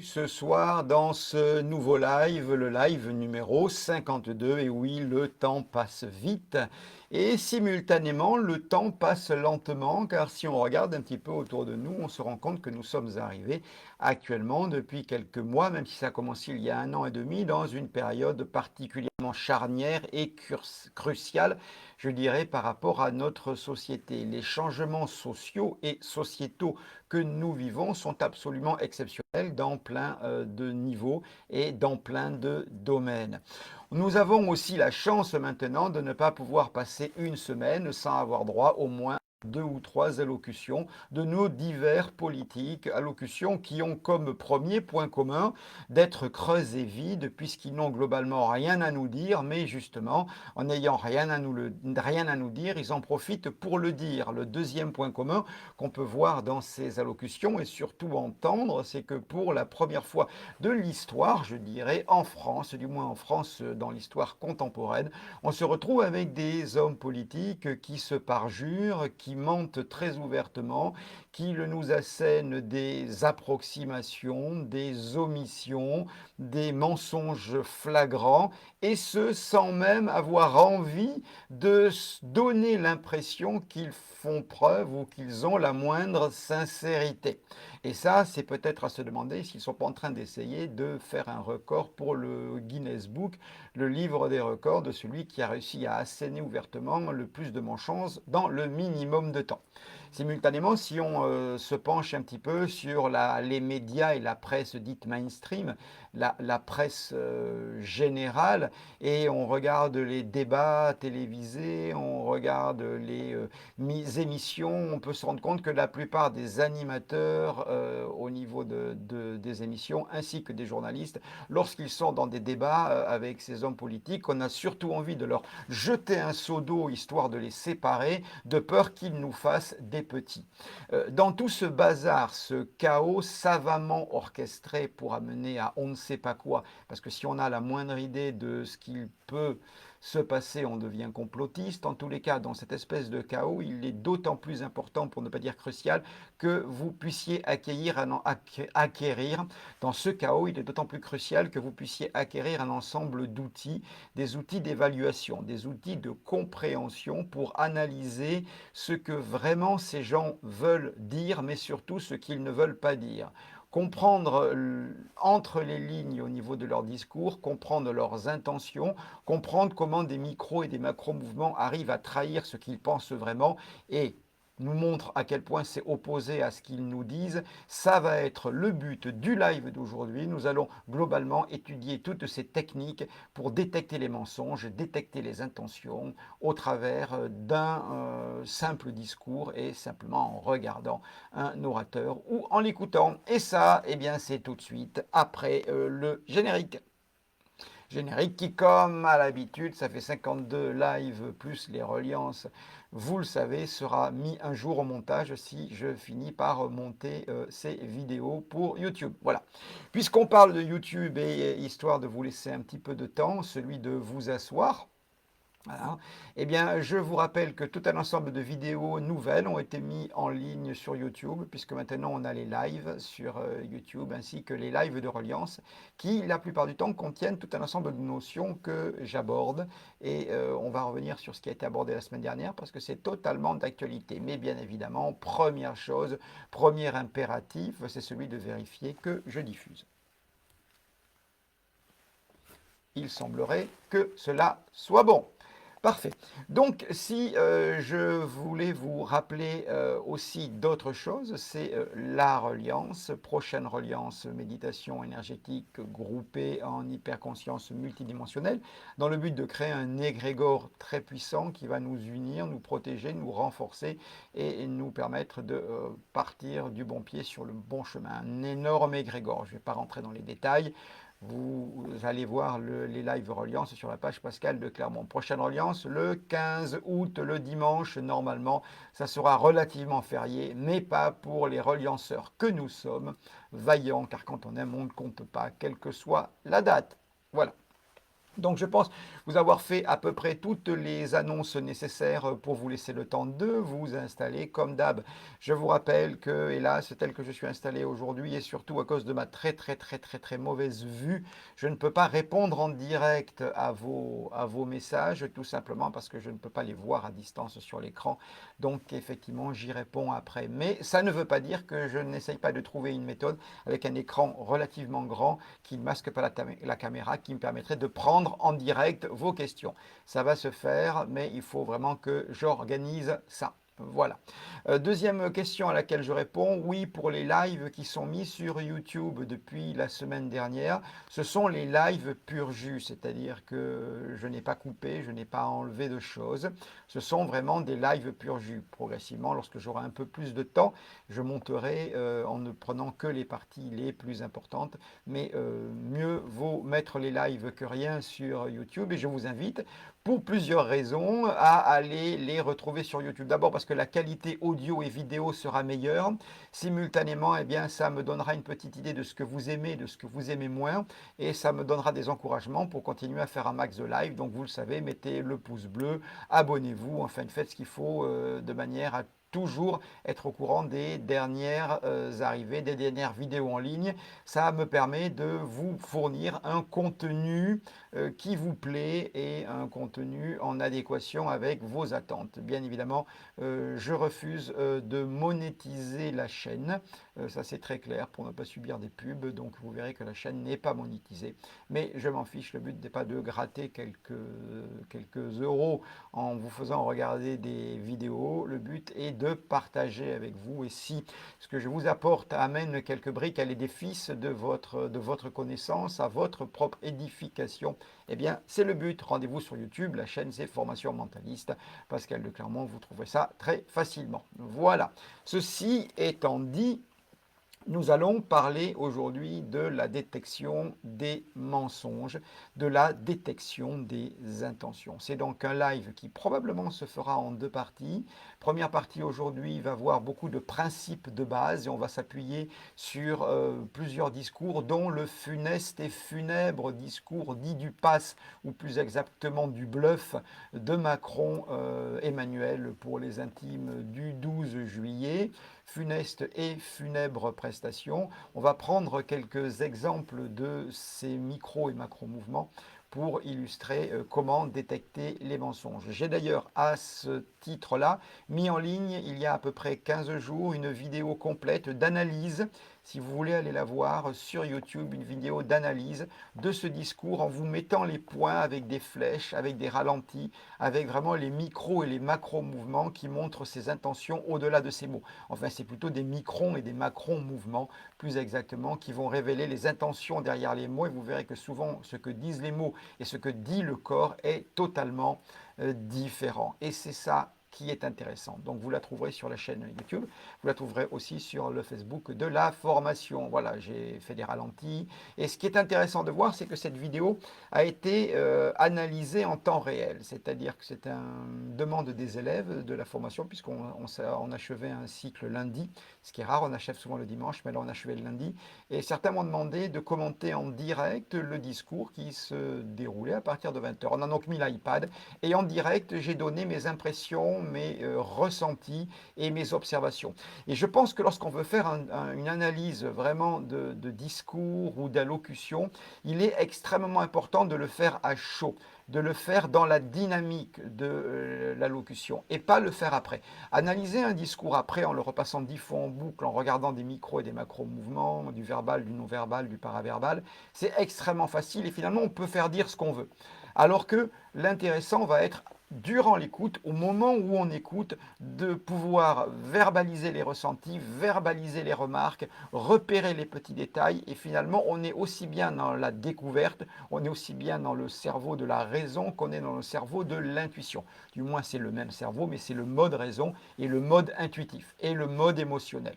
Ce soir dans ce nouveau live, le live numéro 52. Et oui, le temps passe vite et simultanément le temps passe lentement, car si on regarde un petit peu autour de nous, on se rend compte que nous sommes arrivés actuellement depuis quelques mois, même si ça a commencé il y a 1 an et demi, dans une période particulièrement charnière et cruciale, je dirais, par rapport à notre société. Les changements sociaux et sociétaux que nous vivons sont absolument exceptionnels dans plein de niveaux et dans plein de domaines. Nous avons aussi la chance maintenant de ne pas pouvoir passer une semaine sans avoir droit au moins 2 ou 3 allocutions de nos divers politiques, allocutions qui ont comme premier point commun d'être creuses et vides, puisqu'ils n'ont globalement rien à nous dire, mais justement, en n'ayant rien à nous dire, ils en profitent pour le dire. Le deuxième point commun qu'on peut voir dans ces allocutions et surtout entendre, c'est que pour la première fois de l'histoire, je dirais, en France, du moins en France dans l'histoire contemporaine, on se retrouve avec des hommes politiques qui se parjurent, qui mentent très ouvertement, qui nous assènent des approximations, des omissions, des mensonges flagrants, et ce sans même avoir envie de donner l'impression qu'ils font preuve ou qu'ils ont la moindre sincérité. Et ça, c'est peut-être à se demander s'ils ne sont pas en train d'essayer de faire un record pour le Guinness Book, le livre des records de celui qui a réussi à asséner ouvertement le plus de manchons dans le minimum de temps. Simultanément, si on se penche un petit peu sur les médias et la presse dite mainstream, la presse générale, et on regarde les débats télévisés, on regarde les émissions, on peut se rendre compte que la plupart des animateurs au niveau des émissions, ainsi que des journalistes, lorsqu'ils sont dans des débats avec ces hommes politiques, on a surtout envie de leur jeter un seau d'eau histoire de les séparer, de peur qu'ils nous fassent des petits. Dans tout ce bazar, ce chaos savamment orchestré pour amener à on ne sait pas quoi, parce que si on a la moindre idée de ce qu'il peut se passer, on devient complotiste. En tous les cas, dans cette espèce de chaos, il est d'autant plus important, pour ne pas dire crucial, que vous puissiez acquérir, dans ce chaos, il est d'autant plus crucial que vous puissiez acquérir un ensemble d'outils, des outils d'évaluation, des outils de compréhension pour analyser ce que vraiment ces gens veulent dire, mais surtout ce qu'ils ne veulent pas dire. Comprendre entre les lignes au niveau de leur discours, comprendre leurs intentions, comprendre comment des micros et des macro-mouvements arrivent à trahir ce qu'ils pensent vraiment et nous montre à quel point c'est opposé à ce qu'ils nous disent. Ça va être le but du live d'aujourd'hui. Nous allons globalement étudier toutes ces techniques pour détecter les mensonges, détecter les intentions au travers d'un simple discours et simplement en regardant un orateur ou en l'écoutant. Et ça, eh bien, c'est tout de suite après le générique. Générique qui, comme à l'habitude, ça fait 52 lives plus les reliances, vous le savez, sera mis un jour au montage si je finis par monter ces vidéos pour YouTube. Voilà. Puisqu'on parle de YouTube et histoire de vous laisser un petit peu de temps, celui de vous asseoir, voilà. Eh bien, je vous rappelle que tout un ensemble de vidéos nouvelles ont été mis en ligne sur YouTube, puisque maintenant on a les lives sur YouTube, ainsi que les lives de reliance, qui la plupart du temps contiennent tout un ensemble de notions que j'aborde. Et on va revenir sur ce qui a été abordé la semaine dernière, parce que c'est totalement d'actualité. Mais bien évidemment, première chose, premier impératif, c'est celui de vérifier que je diffuse. Il semblerait que cela soit bon. Parfait. Donc, si je voulais vous rappeler aussi d'autres choses, c'est la reliance, prochaine reliance, méditation énergétique groupée en hyperconscience multidimensionnelle, dans le but de créer un égrégore très puissant qui va nous unir, nous protéger, nous renforcer et nous permettre de partir du bon pied sur le bon chemin. Un énorme égrégore. Je ne vais pas rentrer dans les détails. Vous allez voir les live reliance sur la page Pascal de Clermont. Prochaine reliance, le 15 août, le dimanche, normalement, ça sera relativement férié, mais pas pour les relianceurs que nous sommes, vaillants, car quand on aime, on ne compte pas, quelle que soit la date. Voilà. Donc je pense vous avoir fait à peu près toutes les annonces nécessaires pour vous laisser le temps de vous installer. Comme d'hab, je vous rappelle que, hélas, tel que je suis installé aujourd'hui et surtout à cause de ma très mauvaise vue, je ne peux pas répondre en direct à vos messages, tout simplement parce que je ne peux pas les voir à distance sur l'écran. Donc effectivement, j'y réponds après. Mais ça ne veut pas dire que je n'essaye pas de trouver une méthode avec un écran relativement grand qui ne masque pas la caméra, qui me permettrait de prendre en direct vos questions. Ça va se faire, mais il faut vraiment que j'organise ça. Voilà. Deuxième question à laquelle je réponds, oui, pour les lives qui sont mis sur YouTube depuis la semaine dernière, ce sont les lives pur jus, c'est-à-dire que je n'ai pas coupé, je n'ai pas enlevé de choses. Ce sont vraiment des lives pur jus. Progressivement, lorsque j'aurai un peu plus de temps, je monterai en ne prenant que les parties les plus importantes. Mais mieux vaut mettre les lives que rien sur YouTube et je vous invite pour plusieurs raisons à aller les retrouver sur YouTube. D'abord parce que la qualité audio et vidéo sera meilleure. Simultanément, eh bien, ça me donnera une petite idée de ce que vous aimez, de ce que vous aimez moins et ça me donnera des encouragements pour continuer à faire un max de live. Donc vous le savez, mettez le pouce bleu, abonnez-vous, enfin faites ce qu'il faut de manière à toujours être au courant des dernières arrivées, des dernières vidéos en ligne. Ça me permet de vous fournir un contenu qui vous plaît et un contenu en adéquation avec vos attentes. Bien évidemment, je refuse de monétiser la chaîne. Ça, c'est très clair pour ne pas subir des pubs. Donc, vous verrez que la chaîne n'est pas monétisée. Mais je m'en fiche. Le but n'est pas de gratter quelques euros en vous faisant regarder des vidéos. Le but est de partager avec vous. Et si ce que je vous apporte amène quelques briques à l'édifice de votre connaissance, à votre propre édification, eh bien, c'est le but. Rendez-vous sur YouTube. La chaîne, c'est Formation Mentaliste. Pascal de Clermont, vous trouverez ça très facilement. Voilà. Ceci étant dit, nous allons parler aujourd'hui de la détection des mensonges, de la détection des intentions. C'est donc un live qui probablement se fera en deux parties. Première partie aujourd'hui va voir beaucoup de principes de base et on va s'appuyer sur plusieurs discours dont le funeste et funèbre discours dit du passe ou plus exactement du bluff de Macron Emmanuel pour les intimes du 12 juillet. Funeste et funèbre prestation. On va prendre quelques exemples de ces micro et macro mouvements pour illustrer comment détecter les mensonges. J'ai d'ailleurs à ce titre-là mis en ligne il y a à peu près 15 jours une vidéo complète d'analyse, si vous voulez aller la voir sur YouTube, une vidéo d'analyse de ce discours en vous mettant les points avec des flèches, avec des ralentis, avec vraiment les micros et les macro mouvements qui montrent ses intentions au-delà de ces mots. Enfin, c'est plutôt des microns et des macrons mouvements, plus exactement, qui vont révéler les intentions derrière les mots et vous verrez que souvent ce que disent les mots et ce que dit le corps est totalement différent. Et c'est ça qui est intéressant. Donc vous la trouverez sur la chaîne YouTube, vous la trouverez aussi sur le Facebook de la formation. Voilà, j'ai fait des ralentis. Et ce qui est intéressant de voir, c'est que cette vidéo a été analysée en temps réel. C'est-à-dire que c'est une demande des élèves de la formation, puisqu'on achevait un cycle lundi, ce qui est rare, on achève souvent le dimanche, mais là on achevait le lundi. Et certains m'ont demandé de commenter en direct le discours qui se déroulait à partir de 20h. On a donc mis l'iPad et en direct, j'ai donné mes impressions, mes ressentis et mes observations. Et je pense que lorsqu'on veut faire une analyse vraiment de discours ou d'allocution, il est extrêmement important de le faire à chaud, de le faire dans la dynamique de l'allocution et pas le faire après. Analyser un discours après en le repassant 10 fois en boucle, en regardant des micros et des macros mouvements, du verbal, du non-verbal, du paraverbal, c'est extrêmement facile et finalement on peut faire dire ce qu'on veut. Alors que l'intéressant va être durant l'écoute, au moment où on écoute, de pouvoir verbaliser les ressentis, verbaliser les remarques, repérer les petits détails et finalement on est aussi bien dans la découverte, on est aussi bien dans le cerveau de la raison qu'on est dans le cerveau de l'intuition. Du moins c'est le même cerveau mais c'est le mode raison et le mode intuitif et le mode émotionnel.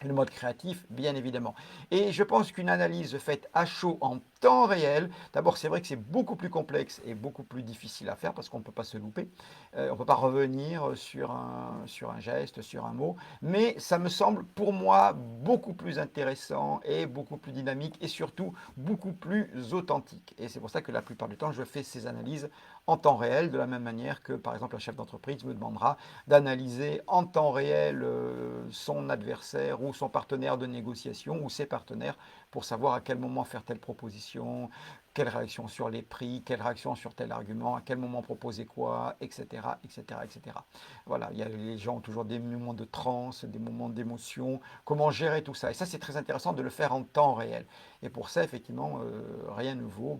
le mode créatif, bien évidemment. Et je pense qu'une analyse faite à chaud en temps réel, d'abord c'est vrai que c'est beaucoup plus complexe et beaucoup plus difficile à faire parce qu'on ne peut pas se louper, on ne peut pas revenir sur un geste, sur un mot, mais ça me semble pour moi beaucoup plus intéressant et beaucoup plus dynamique et surtout beaucoup plus authentique. Et c'est pour ça que la plupart du temps je fais ces analyses en temps réel, de la même manière que par exemple un chef d'entreprise me demandera d'analyser en temps réel son adversaire ou son partenaire de négociation ou ses partenaires pour savoir à quel moment faire telle proposition, quelle réaction sur les prix, quelle réaction sur tel argument, à quel moment proposer quoi, etc., etc., etc. Voilà, les gens ont toujours des moments de transe, des moments d'émotion, comment gérer tout ça. Et ça, c'est très intéressant de le faire en temps réel. Et pour ça, effectivement, rien ne vaut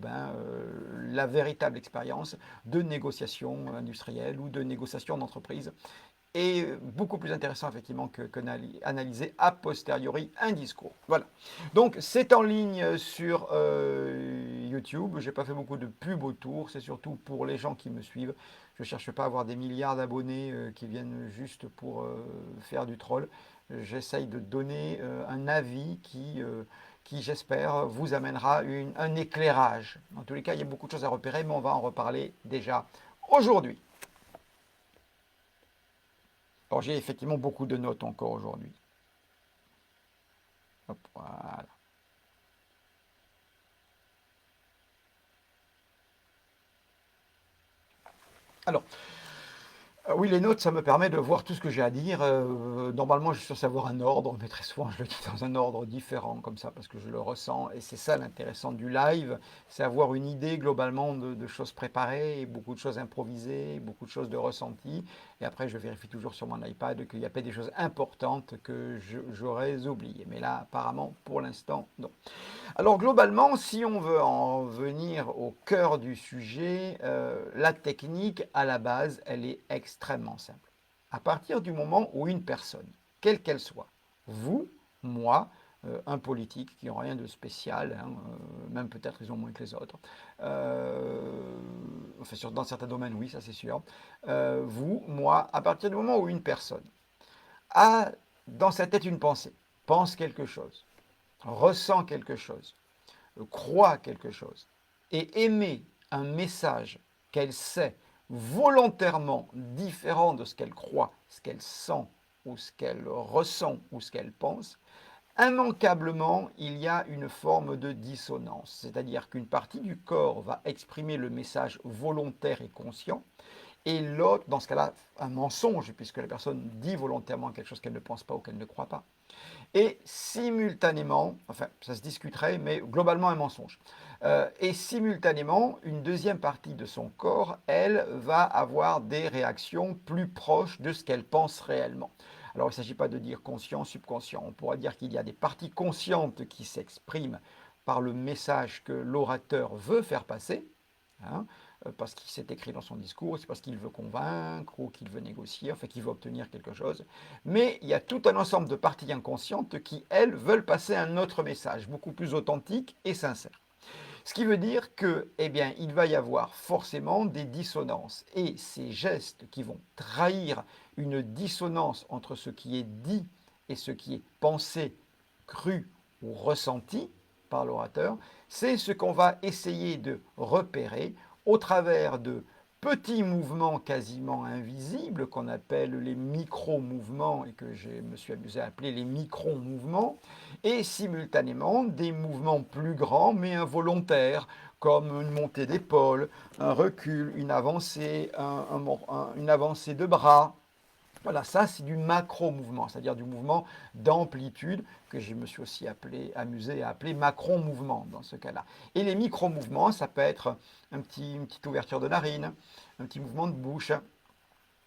la véritable expérience de négociation industrielle ou de négociation d'entreprise est beaucoup plus intéressant effectivement que analyser a posteriori un discours. Voilà. Donc c'est en ligne sur YouTube. Je n'ai pas fait beaucoup de pubs autour. C'est surtout pour les gens qui me suivent. Je ne cherche pas à avoir des milliards d'abonnés qui viennent juste pour faire du troll. J'essaye de donner un avis qui j'espère, vous amènera un éclairage. En tous les cas, il y a beaucoup de choses à repérer, mais on va en reparler déjà aujourd'hui. Alors j'ai effectivement beaucoup de notes encore aujourd'hui. Hop, voilà. Alors, oui, les notes, ça me permet de voir tout ce que j'ai à dire. Normalement, je suis censé avoir un ordre, mais très souvent, je le dis dans un ordre différent, comme ça, parce que je le ressens. Et c'est ça l'intéressant du live, c'est avoir une idée globalement de choses préparées, et beaucoup de choses improvisées, beaucoup de choses de ressenties. Et après, je vérifie toujours sur mon iPad qu'il n'y a pas des choses importantes que j'aurais oubliées. Mais là, apparemment, pour l'instant, non. Alors globalement, si on veut en venir au cœur du sujet, la technique à la base, elle est extrêmement simple. À partir du moment où une personne, quelle qu'elle soit, vous, moi, un politique qui n'ont rien de spécial, hein, même peut-être ils ont moins que les autres, enfin, dans certains domaines oui, ça c'est sûr, vous, moi, à partir du moment où une personne a dans sa tête une pensée, pense quelque chose, ressent quelque chose, croit quelque chose et émet un message qu'elle sait volontairement différent de ce qu'elle croit, ce qu'elle sent ou ce qu'elle ressent ou ce qu'elle pense, immanquablement, il y a une forme de dissonance. C'est-à-dire qu'une partie du corps va exprimer le message volontaire et conscient, et l'autre, dans ce cas-là, un mensonge, puisque la personne dit volontairement quelque chose qu'elle ne pense pas ou qu'elle ne croit pas. Et simultanément, enfin ça se discuterait, mais globalement un mensonge. Et simultanément, une deuxième partie de son corps, elle, va avoir des réactions plus proches de ce qu'elle pense réellement. Alors il ne s'agit pas de dire conscient, subconscient. On pourrait dire qu'il y a des parties conscientes qui s'expriment par le message que l'orateur veut faire passer, hein, parce qu'il s'est écrit dans son discours, c'est parce qu'il veut convaincre ou qu'il veut négocier, enfin qu'il veut obtenir quelque chose. Mais il y a tout un ensemble de parties inconscientes qui, elles, veulent passer un autre message, beaucoup plus authentique et sincère. Ce qui veut dire que, eh bien, il va y avoir forcément des dissonances. Et ces gestes qui vont trahir une dissonance entre ce qui est dit et ce qui est pensé, cru ou ressenti par l'orateur, c'est ce qu'on va essayer de repérer au travers de petits mouvements quasiment invisibles qu'on appelle les micro-mouvements et que je me suis amusé à appeler les micro-mouvements, et simultanément des mouvements plus grands mais involontaires, comme une montée d'épaule, un recul, une avancée, une avancée de bras. Voilà, ça c'est du macro-mouvement, c'est-à-dire du mouvement d'amplitude que je me suis aussi amusé à appeler macron-mouvement dans ce cas-là. Et les micro-mouvements, ça peut être une petite ouverture de narine, un petit mouvement de bouche,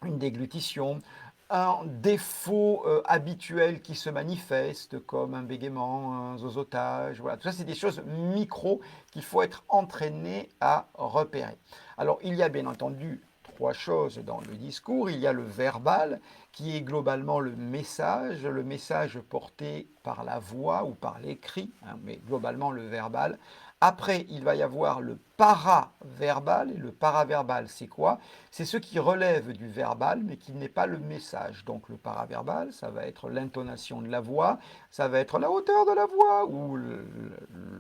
une déglutition, un défaut habituel qui se manifeste comme un bégaiement, un zozotage, voilà. Tout ça, c'est des choses micro qu'il faut être entraîné à repérer. Alors, il y a bien entendu trois choses dans le discours. Il y a le verbal, qui est globalement le message porté par la voix ou par l'écrit, hein, mais globalement le verbal. Après, il va y avoir le paraverbal. Et le paraverbal, c'est quoi? C'est ce qui relève du verbal, mais qui n'est pas le message. Donc le paraverbal, ça va être l'intonation de la voix, ça va être la hauteur de la voix ou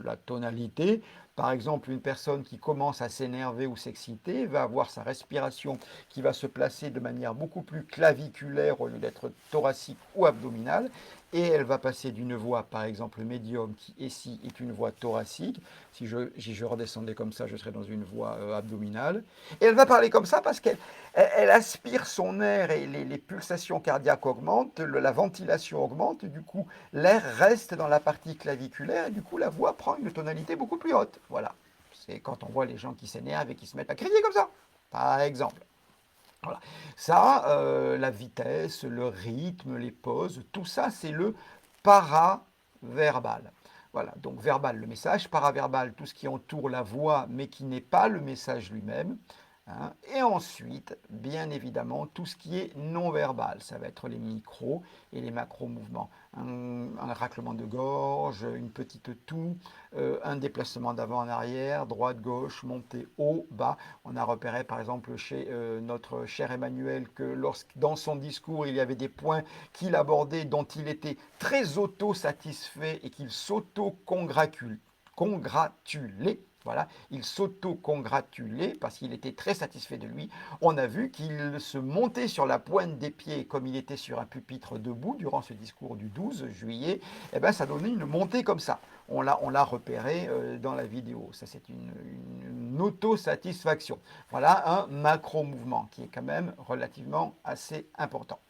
la tonalité. Par exemple, une personne qui commence à s'énerver ou s'exciter va avoir sa respiration qui va se placer de manière beaucoup plus claviculaire au lieu d'être thoracique ou abdominale. Et elle va passer d'une voix, par exemple, médium, qui ici est une voix thoracique. Si je redescendais comme ça, je serais dans une voix abdominale. Et elle va parler comme ça parce qu'elle aspire son air et les pulsations cardiaques augmentent, la ventilation augmente, du coup, l'air reste dans la partie claviculaire et du coup, la voix prend une tonalité beaucoup plus haute. Voilà. C'est quand on voit les gens qui s'énervent et qui se mettent à crier comme ça, par exemple. Voilà. Ça, la vitesse, le rythme, les pauses, tout ça, c'est le paraverbal. Voilà, donc verbal, le message, paraverbal, tout ce qui entoure la voix, mais qui n'est pas le message lui-même. Hein. Et ensuite, bien évidemment, tout ce qui est non-verbal, ça va être les micros et les macro-mouvements. Un raclement de gorge, une petite toux, un déplacement d'avant en arrière, droite, gauche, montée, haut, bas. On a repéré par exemple chez notre cher Emmanuel que dans son discours, il y avait des points qu'il abordait dont il était très auto-satisfait et qu'il s'auto-congratulait. Voilà, il s'auto-congratulait parce qu'il était très satisfait de lui. On a vu qu'il se montait sur la pointe des pieds comme il était sur un pupitre debout durant ce discours du 12 juillet. Et bien, ça donnait une montée comme ça. On l'a repéré dans la vidéo. Ça, c'est une autosatisfaction. Voilà un macro-mouvement qui est quand même relativement assez important.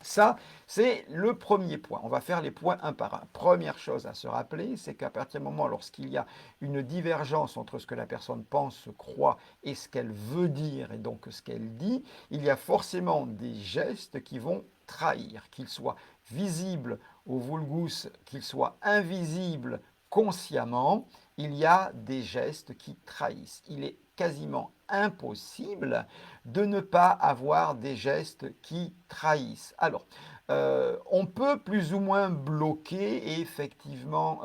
Ça, c'est le premier point. On va faire les points un par un. Première chose à se rappeler, c'est qu'à partir du moment lorsqu'il y a une divergence entre ce que la personne pense, croit et ce qu'elle veut dire et donc ce qu'elle dit, il y a forcément des gestes qui vont trahir, qu'ils soient visibles au vulgus, qu'ils soient invisibles consciemment, il y a des gestes qui trahissent. Il est quasiment impossible de ne pas avoir des gestes qui trahissent. Alors, on peut plus ou moins bloquer effectivement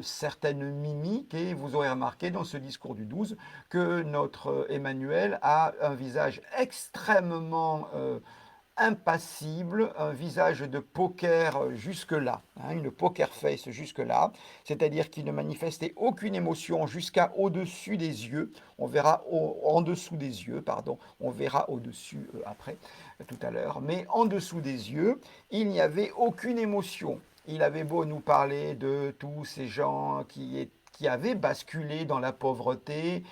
certaines mimiques et vous aurez remarqué dans ce discours du 12 que notre Emmanuel a un visage extrêmement impassible, un visage de poker jusque-là, hein, une poker face jusque-là, c'est-à-dire qu'il ne manifestait aucune émotion jusqu'à au-dessus des yeux, on verra en dessous des yeux, pardon, on verra au-dessus après, tout à l'heure, mais en dessous des yeux, il n'y avait aucune émotion. Il avait beau nous parler de tous ces gens qui avaient basculé dans la pauvreté,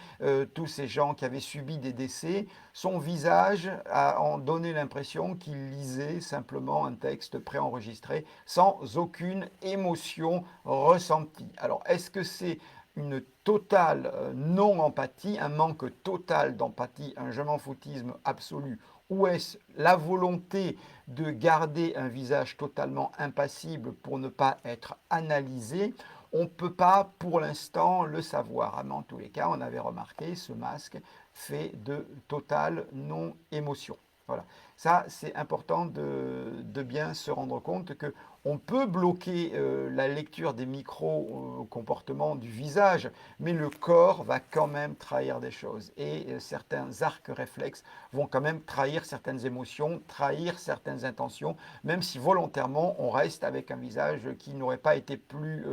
tous ces gens qui avaient subi des décès, son visage a en donné l'impression qu'il lisait simplement un texte préenregistré sans aucune émotion ressentie. Alors, est-ce que c'est une totale non-empathie, un manque total d'empathie, un je m'en foutisme absolu, ou est-ce la volonté de garder un visage totalement impassible pour ne pas être analysé? On ne peut pas pour l'instant le savoir. Mais en tous les cas, on avait remarqué ce masque fait de totale non-émotion. Voilà. Ça, c'est important de bien se rendre compte que on peut bloquer la lecture des micro-comportements du visage, mais le corps va quand même trahir des choses. Et certains arcs réflexes vont quand même trahir certaines émotions, trahir certaines intentions, même si volontairement on reste avec un visage qui n'aurait pas été plus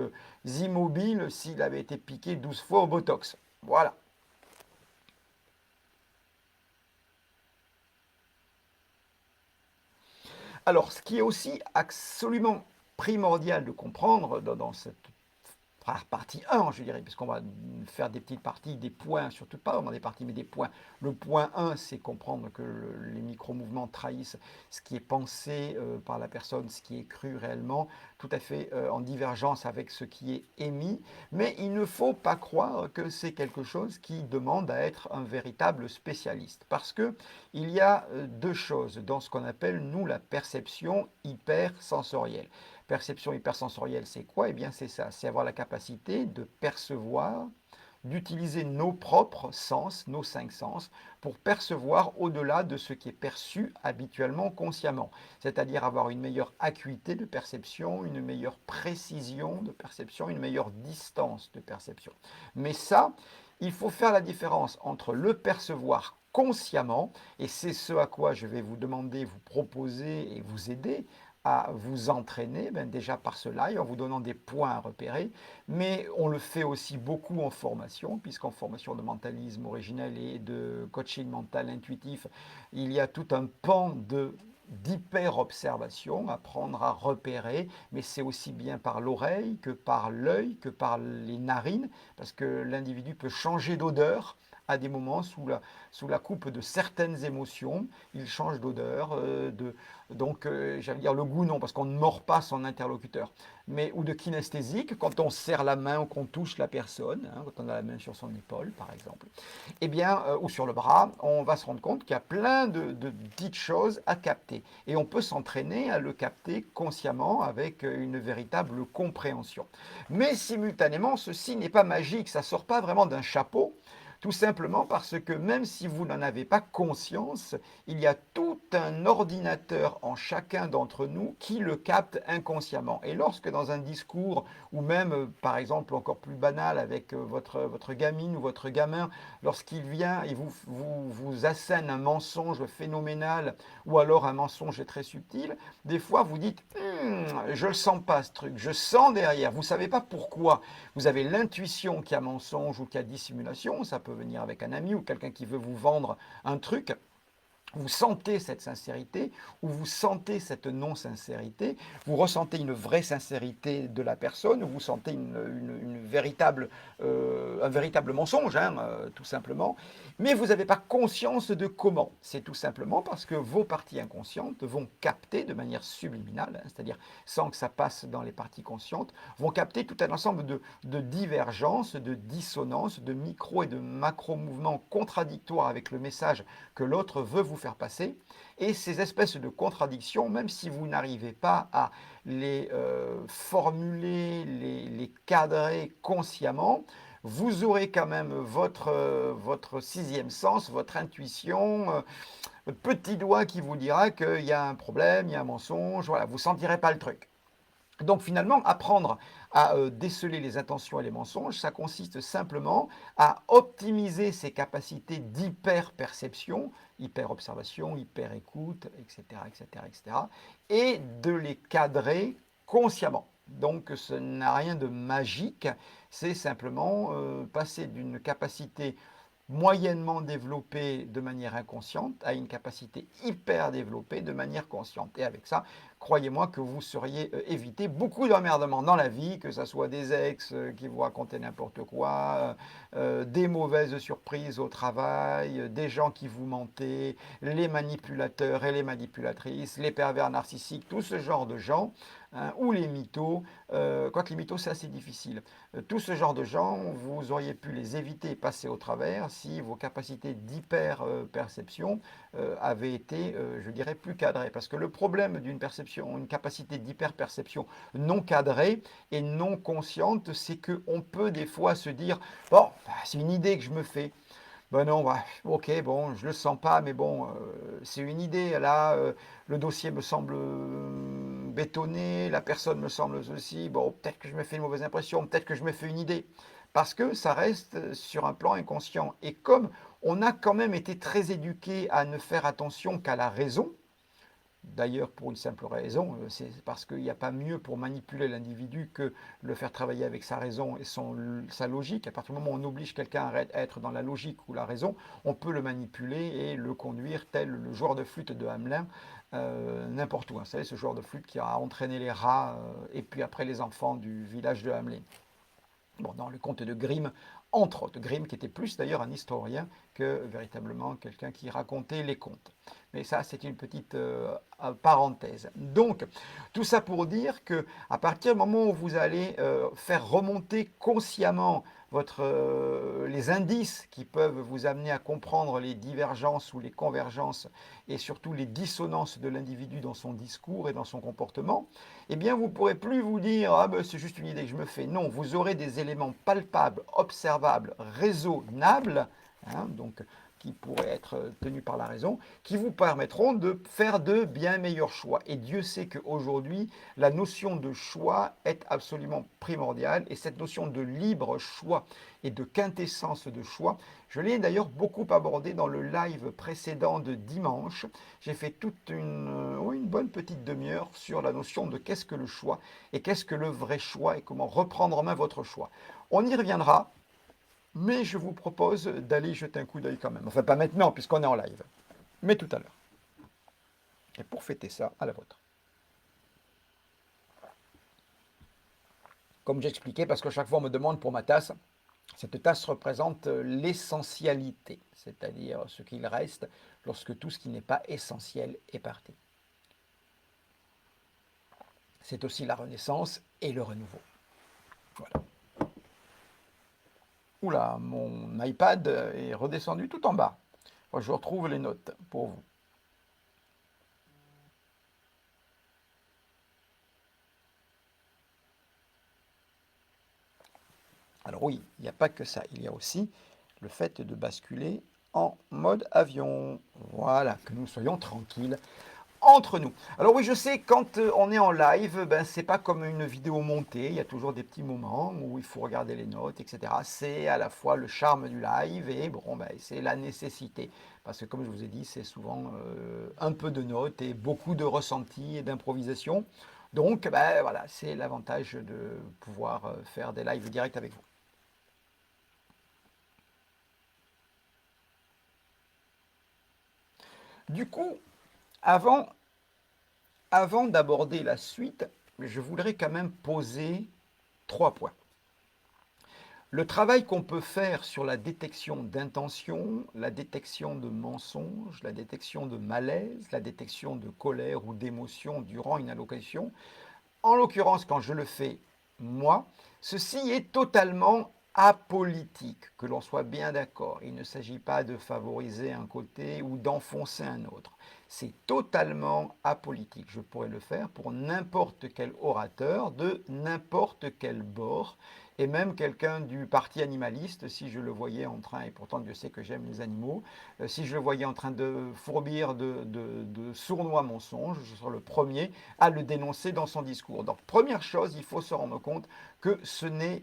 immobile s'il avait été piqué 12 fois au Botox. Voilà. Alors, ce qui est aussi absolument primordial de comprendre dans cette partie 1, je dirais, puisqu'on va faire des petites parties, des points, surtout pas vraiment des parties, mais des points. Le point 1, c'est comprendre que les micro-mouvements trahissent ce qui est pensé par la personne, ce qui est cru réellement, tout à fait en divergence avec ce qui est émis. Mais il ne faut pas croire que c'est quelque chose qui demande à être un véritable spécialiste. Parce que il y a deux choses dans ce qu'on appelle, nous, la perception hypersensorielle. Perception hypersensorielle, c'est quoi? Eh bien, c'est ça, c'est avoir la capacité de percevoir d'utiliser nos propres sens, nos 5 sens, pour percevoir au-delà de ce qui est perçu habituellement consciemment. C'est-à-dire avoir une meilleure acuité de perception, une meilleure précision de perception, une meilleure distance de perception. Mais ça, il faut faire la différence entre le percevoir consciemment, et c'est ce à quoi je vais vous demander, vous proposer et vous aider à vous entraîner, déjà par ce live, en vous donnant des points à repérer, mais on le fait aussi beaucoup en formation, puisqu'en formation de mentalisme originel et de coaching mental intuitif, il y a tout un pan d'hyper-observation, apprendre à repérer, mais c'est aussi bien par l'oreille que par l'œil, que par les narines, parce que l'individu peut changer d'odeur à des moments sous la coupe de certaines émotions, il change d'odeur, donc j'allais dire le goût non, parce qu'on ne mord pas son interlocuteur, mais ou de kinesthésique, quand on serre la main ou qu'on touche la personne, quand on a la main sur son épaule par exemple, eh bien, ou sur le bras, on va se rendre compte qu'il y a plein de petites choses à capter. Et on peut s'entraîner à le capter consciemment avec une véritable compréhension. Mais simultanément, ceci n'est pas magique, ça ne sort pas vraiment d'un chapeau. Tout simplement parce que même si vous n'en avez pas conscience, il y a tout un ordinateur en chacun d'entre nous qui le capte inconsciemment. Et lorsque dans un discours, ou même par exemple encore plus banal avec votre gamine ou votre gamin, lorsqu'il vient et vous assène un mensonge phénoménal ou alors un mensonge très subtil, des fois vous dites je le sens pas ce truc, je sens derrière, vous ne savez pas pourquoi, vous avez l'intuition qu'il y a mensonge ou qu'il y a dissimulation, ça peut venir avec un ami ou quelqu'un qui veut vous vendre un truc, vous sentez cette sincérité ou vous sentez cette non-sincérité, vous ressentez une vraie sincérité de la personne ou vous sentez un véritable mensonge, tout simplement, mais vous n'avez pas conscience de comment. C'est tout simplement parce que vos parties inconscientes vont capter de manière subliminale, c'est-à-dire sans que ça passe dans les parties conscientes, vont capter tout un ensemble de divergences, de dissonances, de micro et de macro-mouvements contradictoires avec le message que l'autre veut vous faire passer. Et ces espèces de contradictions, même si vous n'arrivez pas à les formuler, les cadrer consciemment, vous aurez quand même votre sixième sens, votre intuition, petit doigt qui vous dira qu'il y a un problème, il y a un mensonge, voilà, vous ne sentirez pas le truc. Donc finalement, apprendre à déceler les intentions et les mensonges, ça consiste simplement à optimiser ses capacités d'hyper-perception, hyper-observation, hyper-écoute, etc., etc., etc., et de les cadrer consciemment. Donc ce n'a rien de magique, c'est simplement passer d'une capacité moyennement développée de manière inconsciente à une capacité hyper développée de manière consciente. Et avec ça, croyez-moi que vous seriez évité beaucoup d'emmerdements dans la vie, que ce soit des ex qui vous racontaient n'importe quoi, des mauvaises surprises au travail, des gens qui vous mentaient, les manipulateurs et les manipulatrices, les pervers narcissiques, tout ce genre de gens, ou les mythos, quoique les mythos c'est assez difficile. Tout ce genre de gens, vous auriez pu les éviter et passer au travers si vos capacités d'hyper-perception avaient été, je dirais, plus cadrées. Parce que le problème d'une perception, une capacité d'hyper-perception non cadrée et non consciente, c'est qu'on peut des fois se dire, bon, c'est une idée que je me fais. Ben non, bah, ok, bon, je le sens pas, mais bon, c'est une idée. Là, le dossier me semble bétonné, la personne me semble ceci. Bon, peut-être que je me fais une mauvaise impression, peut-être que je me fais une idée. Parce que ça reste sur un plan inconscient. Et comme on a quand même été très éduqué à ne faire attention qu'à la raison, d'ailleurs, pour une simple raison, c'est parce qu'il n'y a pas mieux pour manipuler l'individu que le faire travailler avec sa raison et sa logique. À partir du moment où on oblige quelqu'un à être dans la logique ou la raison, on peut le manipuler et le conduire tel le joueur de flûte de Hamelin, n'importe où. Vous savez, ce joueur de flûte qui a entraîné les rats et puis après les enfants du village de Hamelin. Bon, dans le conte de Grimm, entre autres. Grimm qui était plus d'ailleurs un historien que véritablement quelqu'un qui racontait les contes. Mais ça, c'est une petite parenthèse. Donc, tout ça pour dire que à partir du moment où vous allez faire remonter consciemment les indices qui peuvent vous amener à comprendre les divergences ou les convergences et surtout les dissonances de l'individu dans son discours et dans son comportement, eh bien vous ne pourrez plus vous dire « Ah ben c'est juste une idée que je me fais ». Non, vous aurez des éléments palpables, observables, observables, raisonnables, hein, donc qui pourraient être tenus par la raison, qui vous permettront de faire de bien meilleurs choix. Et Dieu sait qu'aujourd'hui, la notion de choix est absolument primordiale, et cette notion de libre choix et de quintessence de choix, je l'ai d'ailleurs beaucoup abordé dans le live précédent de dimanche. J'ai fait toute une bonne petite demi-heure sur la notion de qu'est-ce que le choix et qu'est-ce que le vrai choix et comment reprendre en main votre choix. On y reviendra. Mais je vous propose d'aller jeter un coup d'œil quand même. Enfin, pas maintenant, puisqu'on est en live, mais tout à l'heure. Et pour fêter ça, à la vôtre. Comme j'expliquais, parce que chaque fois on me demande pour ma tasse, cette tasse représente l'essentialité, c'est-à-dire ce qu'il reste lorsque tout ce qui n'est pas essentiel est parti. C'est aussi la renaissance et le renouveau. Voilà. Oula, mon iPad est redescendu tout en bas. Moi, je retrouve les notes pour vous. Alors oui, il n'y a pas que ça, il y a aussi le fait de basculer en mode avion. Voilà, que nous soyons tranquilles entre nous. Alors oui, je sais, quand on est en live, ben, c'est pas comme une vidéo montée, il y a toujours des petits moments où il faut regarder les notes, etc. C'est à la fois le charme du live et bon, ben, c'est la nécessité. Parce que comme je vous ai dit, c'est souvent un peu de notes et beaucoup de ressentis et d'improvisation. Donc, ben, voilà, c'est l'avantage de pouvoir faire des lives directs avec vous. Du coup, avant, avant d'aborder la suite, je voudrais quand même poser 3 points. Le travail qu'on peut faire sur la détection d'intention, la détection de mensonges, la détection de malaise, la détection de colère ou d'émotion durant une allocation, en l'occurrence quand je le fais moi, ceci est totalement apolitique, que l'on soit bien d'accord. Il ne s'agit pas de favoriser un côté ou d'enfoncer un autre. C'est totalement apolitique. Je pourrais le faire pour n'importe quel orateur de n'importe quel bord, et même quelqu'un du parti animaliste, si je le voyais en train, et pourtant Dieu sait que j'aime les animaux, si je le voyais en train de fourbir de sournois mensonges, je serais le premier à le dénoncer dans son discours. Donc première chose, il faut se rendre compte que ce n'est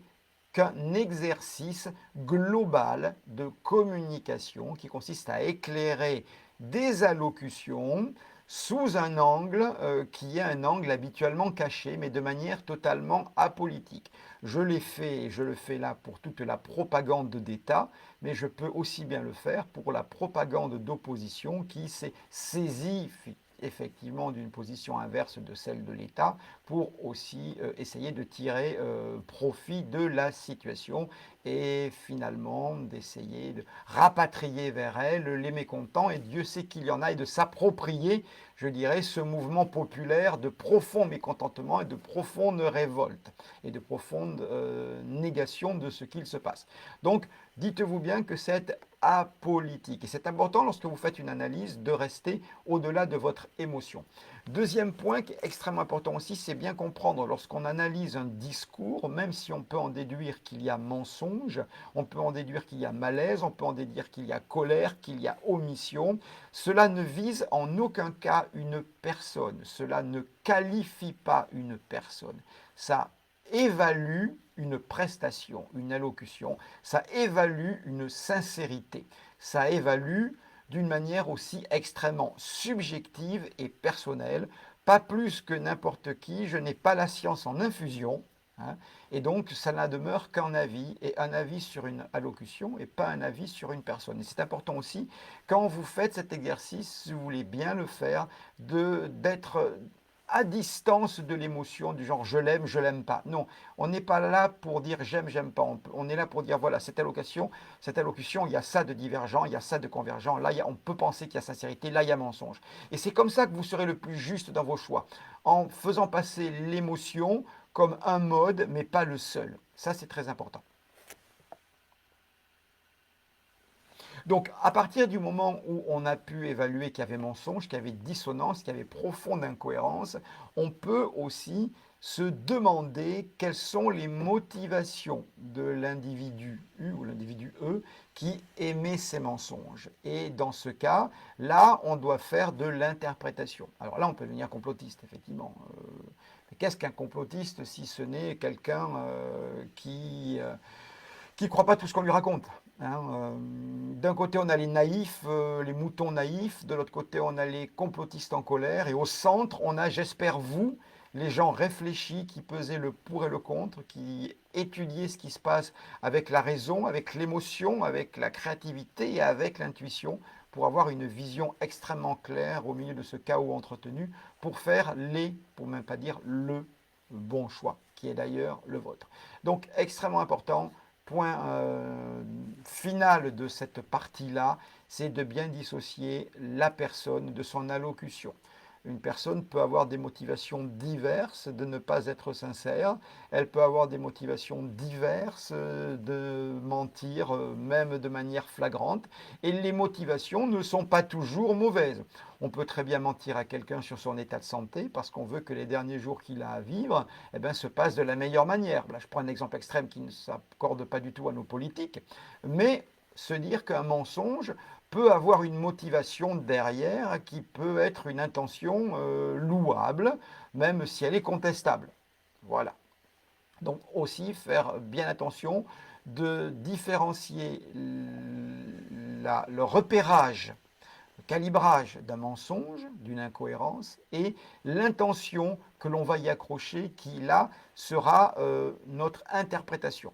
qu'un exercice global de communication qui consiste à éclairer des allocutions sous un angle qui est un angle habituellement caché, mais de manière totalement apolitique. Je l'ai fait et je le fais là pour toute la propagande d'État, mais je peux aussi bien le faire pour la propagande d'opposition qui s'est saisie effectivement d'une position inverse de celle de l'État pour aussi essayer de tirer profit de la situation et finalement d'essayer de rapatrier vers elle les mécontents, et Dieu sait qu'il y en a, et de s'approprier, je dirais, ce mouvement populaire de profond mécontentement et de profonde révolte et de profonde négation de ce qu'il se passe. Donc, dites-vous bien que c'est apolitique. Et c'est important lorsque vous faites une analyse de rester au-delà de votre émotion. Deuxième point qui est extrêmement important aussi, c'est bien comprendre lorsqu'on analyse un discours, même si on peut en déduire qu'il y a mensonge, on peut en déduire qu'il y a malaise, on peut en déduire qu'il y a colère, qu'il y a omission, cela ne vise en aucun cas une personne, cela ne qualifie pas une personne. Ça évalue une prestation, une allocution, ça évalue une sincérité, ça évalue d'une manière aussi extrêmement subjective et personnelle, pas plus que n'importe qui, je n'ai pas la science en infusion, hein, et donc ça n'a demeure qu'un avis, et un avis sur une allocution et pas un avis sur une personne. Et c'est important aussi, quand vous faites cet exercice, si vous voulez bien le faire, d'être à distance de l'émotion du genre je l'aime pas. Non, on n'est pas là pour dire j'aime pas. On est là pour dire voilà, cette allocution, il y a ça de divergent, il y a ça de convergent. Là, on peut penser qu'il y a sincérité, là, il y a mensonge. Et c'est comme ça que vous serez le plus juste dans vos choix, en faisant passer l'émotion comme un mode, mais pas le seul. Ça, c'est très important. Donc, à partir du moment où on a pu évaluer qu'il y avait mensonge, qu'il y avait dissonance, qu'il y avait profonde incohérence, on peut aussi se demander quelles sont les motivations de l'individu U ou l'individu E qui émet ces mensonges. Et dans ce cas, là, on doit faire de l'interprétation. Alors là, on peut devenir complotiste, effectivement. Mais qu'est-ce qu'un complotiste si ce n'est quelqu'un qui ne croit pas tout ce qu'on lui raconte, hein. D'un côté, on a les naïfs, les moutons naïfs. De l'autre côté, on a les complotistes en colère. Et au centre, on a, j'espère vous, les gens réfléchis qui pesaient le pour et le contre, qui étudiaient ce qui se passe avec la raison, avec l'émotion, avec la créativité et avec l'intuition pour avoir une vision extrêmement claire au milieu de ce chaos entretenu, pour faire pour même pas dire le bon choix, qui est d'ailleurs le vôtre. Donc, extrêmement important. Point final de cette partie-là, c'est de bien dissocier la personne de son allocution. Une personne peut avoir des motivations diverses de ne pas être sincère. Elle peut avoir des motivations diverses de mentir, même de manière flagrante. Et les motivations ne sont pas toujours mauvaises. On peut très bien mentir à quelqu'un sur son état de santé parce qu'on veut que les derniers jours qu'il a à vivre se passent de la meilleure manière. Là, je prends un exemple extrême qui ne s'accorde pas du tout à nos politiques. Mais se dire qu'un mensonge peut avoir une motivation derrière qui peut être une intention louable, même si elle est contestable. Voilà. Donc aussi faire bien attention de différencier le repérage, le calibrage d'un mensonge, d'une incohérence, et l'intention que l'on va y accrocher, qui là sera notre interprétation.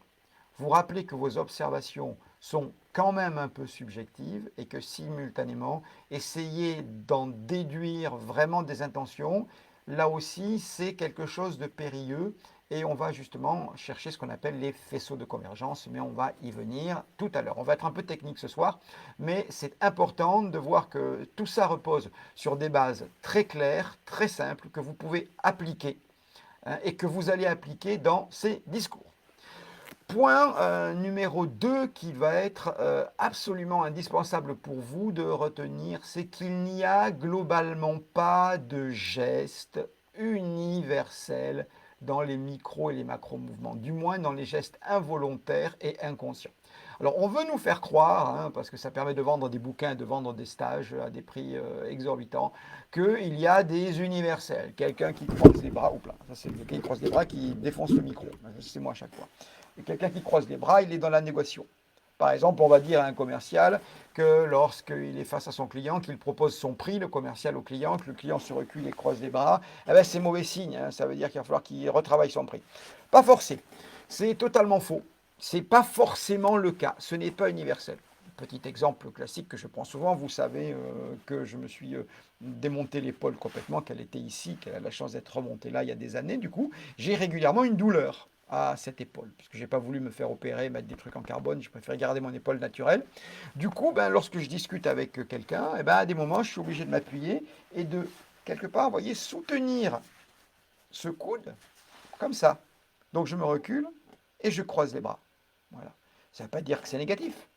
Vous rappelez que vos observations sont quand même un peu subjectives et que simultanément, essayez d'en déduire vraiment des intentions. Là aussi, c'est quelque chose de périlleux et on va justement chercher ce qu'on appelle les faisceaux de convergence, mais on va y venir tout à l'heure. On va être un peu technique ce soir, mais c'est important de voir que tout ça repose sur des bases très claires, très simples, que vous pouvez appliquer et que vous allez appliquer dans ces discours. Point numéro 2 qui va être absolument indispensable pour vous de retenir, c'est qu'il n'y a globalement pas de geste universel dans les micro et les macro-mouvements, du moins dans les gestes involontaires et inconscients. Alors on veut nous faire croire, hein, parce que ça permet de vendre des bouquins, de vendre des stages à des prix exorbitants, qu'il y a des universels. Quelqu'un qui croise les bras, là, ça c'est quelqu'un qui croise les bras qui défonce le micro, c'est moi à chaque fois. Et quelqu'un qui croise les bras, il est dans la négociation. Par exemple, on va dire à un commercial que lorsqu'il est face à son client, qu'il propose son prix, le commercial au client, que le client se recule et croise les bras, c'est mauvais signe, hein, ça veut dire qu'il va falloir qu'il retravaille son prix. Pas forcé, c'est totalement faux. Ce n'est pas forcément le cas, ce n'est pas universel. Petit exemple classique que je prends souvent, vous savez que je me suis démonté l'épaule complètement, qu'elle était ici, qu'elle a la chance d'être remontée là il y a des années, du coup, j'ai régulièrement une douleur à cette épaule, puisque je n'ai pas voulu me faire opérer, mettre des trucs en carbone, je préfère garder mon épaule naturelle. Du coup, lorsque je discute avec quelqu'un, à des moments, je suis obligé de m'appuyer et de, quelque part, vous voyez, soutenir ce coude, comme ça. Donc je me recule et je croise les bras. Voilà. Ça ne veut pas dire que c'est négatif.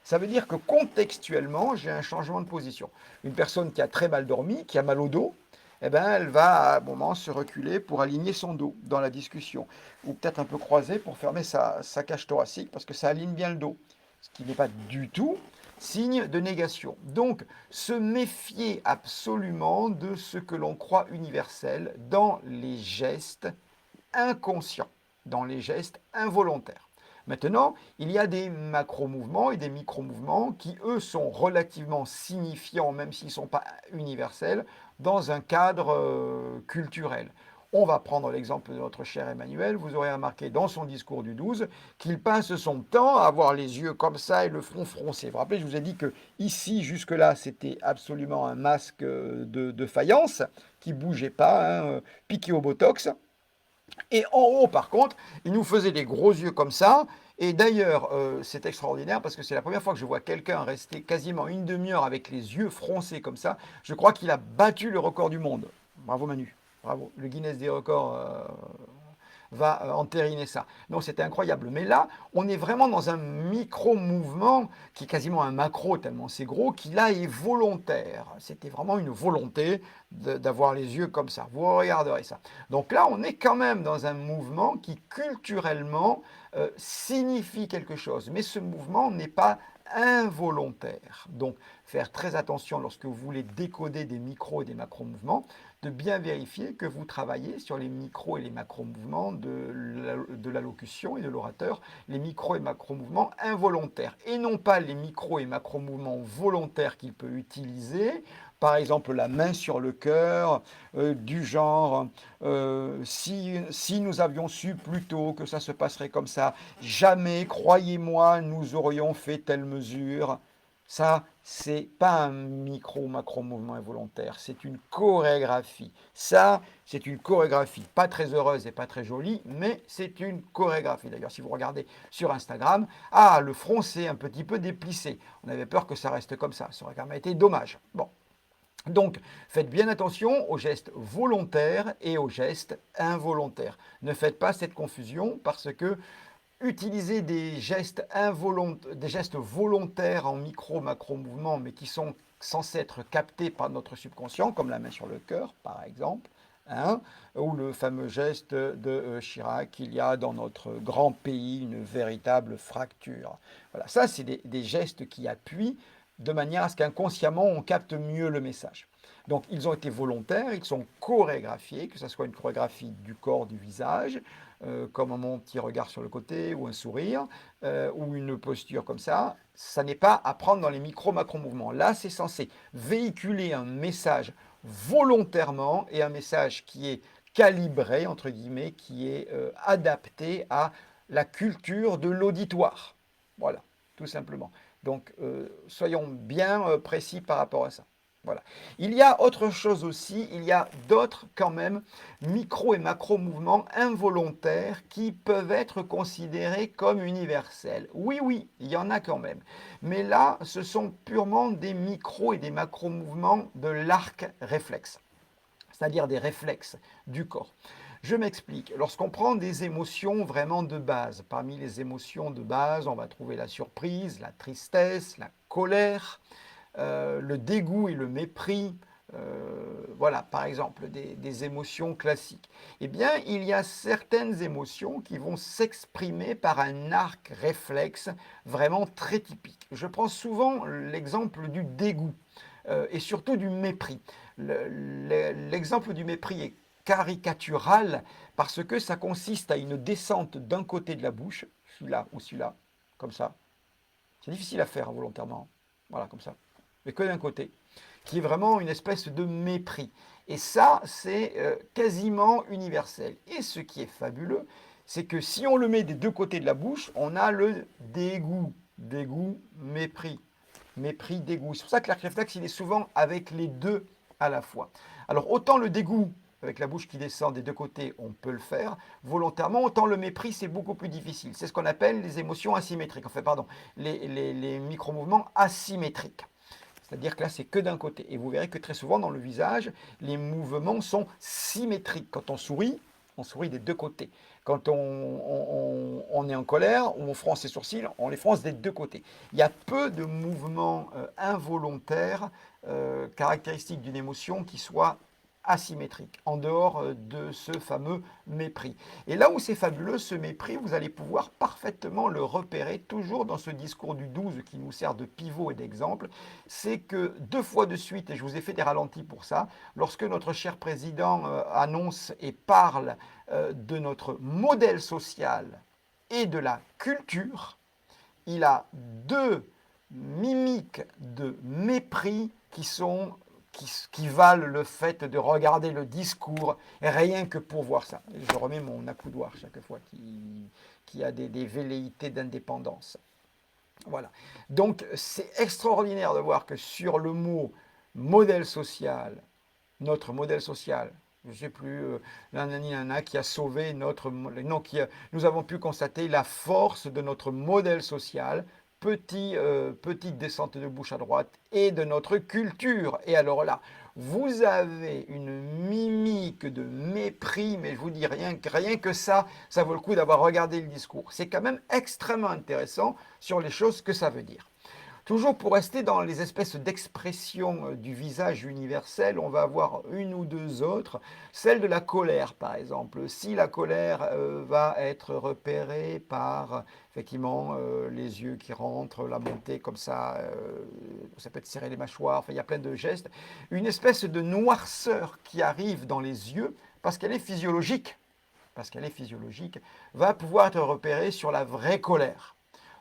Ça veut dire que contextuellement, j'ai un changement de position. Une personne qui a très mal dormi, qui a mal au dos, elle va à un moment se reculer pour aligner son dos dans la discussion. Ou peut-être un peu croiser pour fermer sa cage thoracique parce que ça aligne bien le dos. Ce qui n'est pas du tout signe de négation. Donc, se méfier absolument de ce que l'on croit universel dans les gestes inconscients, dans les gestes involontaires. Maintenant, il y a des macro-mouvements et des micro-mouvements qui, eux, sont relativement signifiants, même s'ils ne sont pas universels, dans un cadre culturel. On va prendre l'exemple de notre cher Emmanuel. Vous aurez remarqué dans son discours du 12 qu'il passe son temps à avoir les yeux comme ça et le front froncé. Vous vous rappelez, je vous ai dit que ici, jusque-là, c'était absolument un masque de faïence qui ne bougeait pas, hein, piqué au botox. Et en haut, par contre, il nous faisait des gros yeux comme ça. Et d'ailleurs, c'est extraordinaire parce que c'est la première fois que je vois quelqu'un rester quasiment une demi-heure avec les yeux froncés comme ça. Je crois qu'il a battu le record du monde. Bravo Manu, bravo. Le Guinness des records va entériner ça. Donc c'était incroyable. Mais là, on est vraiment dans un micro-mouvement qui est quasiment un macro, tellement c'est gros, qui là est volontaire. C'était vraiment une volonté d'avoir les yeux comme ça. Vous regarderez ça. Donc là, on est quand même dans un mouvement qui culturellement signifie quelque chose. Mais ce mouvement n'est pas involontaire. Donc, faire très attention lorsque vous voulez décoder des micros et des macro-mouvements, de bien vérifier que vous travaillez sur les micros et les macro-mouvements de l'allocution et de l'orateur, les micros et macro-mouvements involontaires, et non pas les micros et macro-mouvements volontaires qu'il peut utiliser, par exemple la main sur le cœur, du genre si nous avions su plus tôt que ça se passerait comme ça, jamais, croyez-moi, nous aurions fait telle mesure. Ça, c'est pas un micro ou macro mouvement involontaire, c'est une chorégraphie. Ça, c'est une chorégraphie, pas très heureuse et pas très jolie, mais c'est une chorégraphie. D'ailleurs, si vous regardez sur Instagram, ah, le front s'est un petit peu déplissé. On avait peur que ça reste comme ça aurait quand même été dommage. Bon. Donc, faites bien attention aux gestes volontaires et aux gestes involontaires. Ne faites pas cette confusion parce que utiliser des gestes volontaires en micro-macro mouvements, mais qui sont censés être captés par notre subconscient, comme la main sur le cœur, par exemple, hein, ou le fameux geste de Chirac, il y a dans notre grand pays une véritable fracture. Voilà, ça, c'est des gestes qui appuient de manière à ce qu'inconsciemment, on capte mieux le message. Donc, ils ont été volontaires, ils sont chorégraphiés, que ce soit une chorégraphie du corps, du visage, comme un petit regard sur le côté, ou un sourire, ou une posture comme ça n'est pas à prendre dans les micro-macro-mouvements. Là, c'est censé véhiculer un message volontairement et un message qui est calibré, entre guillemets, qui est adapté à la culture de l'auditoire. Voilà, tout simplement. Donc, soyons bien précis par rapport à ça. Voilà. Il y a autre chose aussi, il y a d'autres quand même micro et macro mouvements involontaires qui peuvent être considérés comme universels. Oui, oui, il y en a quand même. Mais là, ce sont purement des micro et des macro mouvements de l'arc réflexe, c'est-à-dire des réflexes du corps. Je m'explique. Lorsqu'on prend des émotions vraiment de base, parmi les émotions de base, on va trouver la surprise, la tristesse, la colère, le dégoût et le mépris, voilà, par exemple, des émotions classiques. Eh bien, il y a certaines émotions qui vont s'exprimer par un arc réflexe vraiment très typique. Je prends souvent l'exemple du dégoût et surtout du mépris. L'exemple du mépris est caricatural parce que ça consiste à une descente d'un côté de la bouche, celui-là ou celui-là, comme ça. C'est difficile à faire volontairement, voilà, comme ça, mais que d'un côté, qui est vraiment une espèce de mépris. Et ça, c'est quasiment universel. Et ce qui est fabuleux, c'est que si on le met des deux côtés de la bouche, on a le dégoût. Dégoût, mépris. Mépris, dégoût. C'est pour ça que l'arc réflexe, il est souvent avec les deux à la fois. Alors, autant le dégoût, avec la bouche qui descend des deux côtés, on peut le faire volontairement, autant le mépris, c'est beaucoup plus difficile. C'est ce qu'on appelle les émotions asymétriques, enfin, pardon, les micro-mouvements asymétriques. C'est-à-dire que là, c'est que d'un côté. Et vous verrez que très souvent, dans le visage, les mouvements sont symétriques. Quand on sourit des deux côtés. Quand on est en colère ou on fronce ses sourcils, on les fronce des deux côtés. Il y a peu de mouvements involontaires caractéristiques d'une émotion qui soient asymétriques, en dehors de ce fameux mépris. Et là où c'est fabuleux, ce mépris, vous allez pouvoir parfaitement le repérer, toujours dans ce discours du 12 qui nous sert de pivot et d'exemple, c'est que 2 fois de suite, et je vous ai fait des ralentis pour ça, lorsque notre cher président annonce et parle de notre modèle social et de la culture, il a 2 mimiques de mépris qui valent le fait de regarder le discours rien que pour voir ça. Et je remets mon accoudoir chaque fois qui a des velléités d'indépendance. Voilà. Donc c'est extraordinaire de voir que sur le mot modèle social, notre modèle social, je ne sais plus, nanana, qui a sauvé notre... Non, nous avons pu constater la force de notre modèle social, petite descente de bouche à droite, et de notre culture. Et alors là, vous avez une mimique de mépris, mais je vous dis rien que ça vaut le coup d'avoir regardé le discours. C'est quand même extrêmement intéressant sur les choses que ça veut dire. Toujours pour rester dans les espèces d'expressions du visage universel, on va avoir une ou deux autres. Celle de la colère, par exemple. Si la colère va être repérée par, effectivement, les yeux qui rentrent, la montée comme ça peut être serrer les mâchoires, enfin, il y a plein de gestes. Une espèce de noirceur qui arrive dans les yeux, parce qu'elle est physiologique, va pouvoir être repérée sur la vraie colère.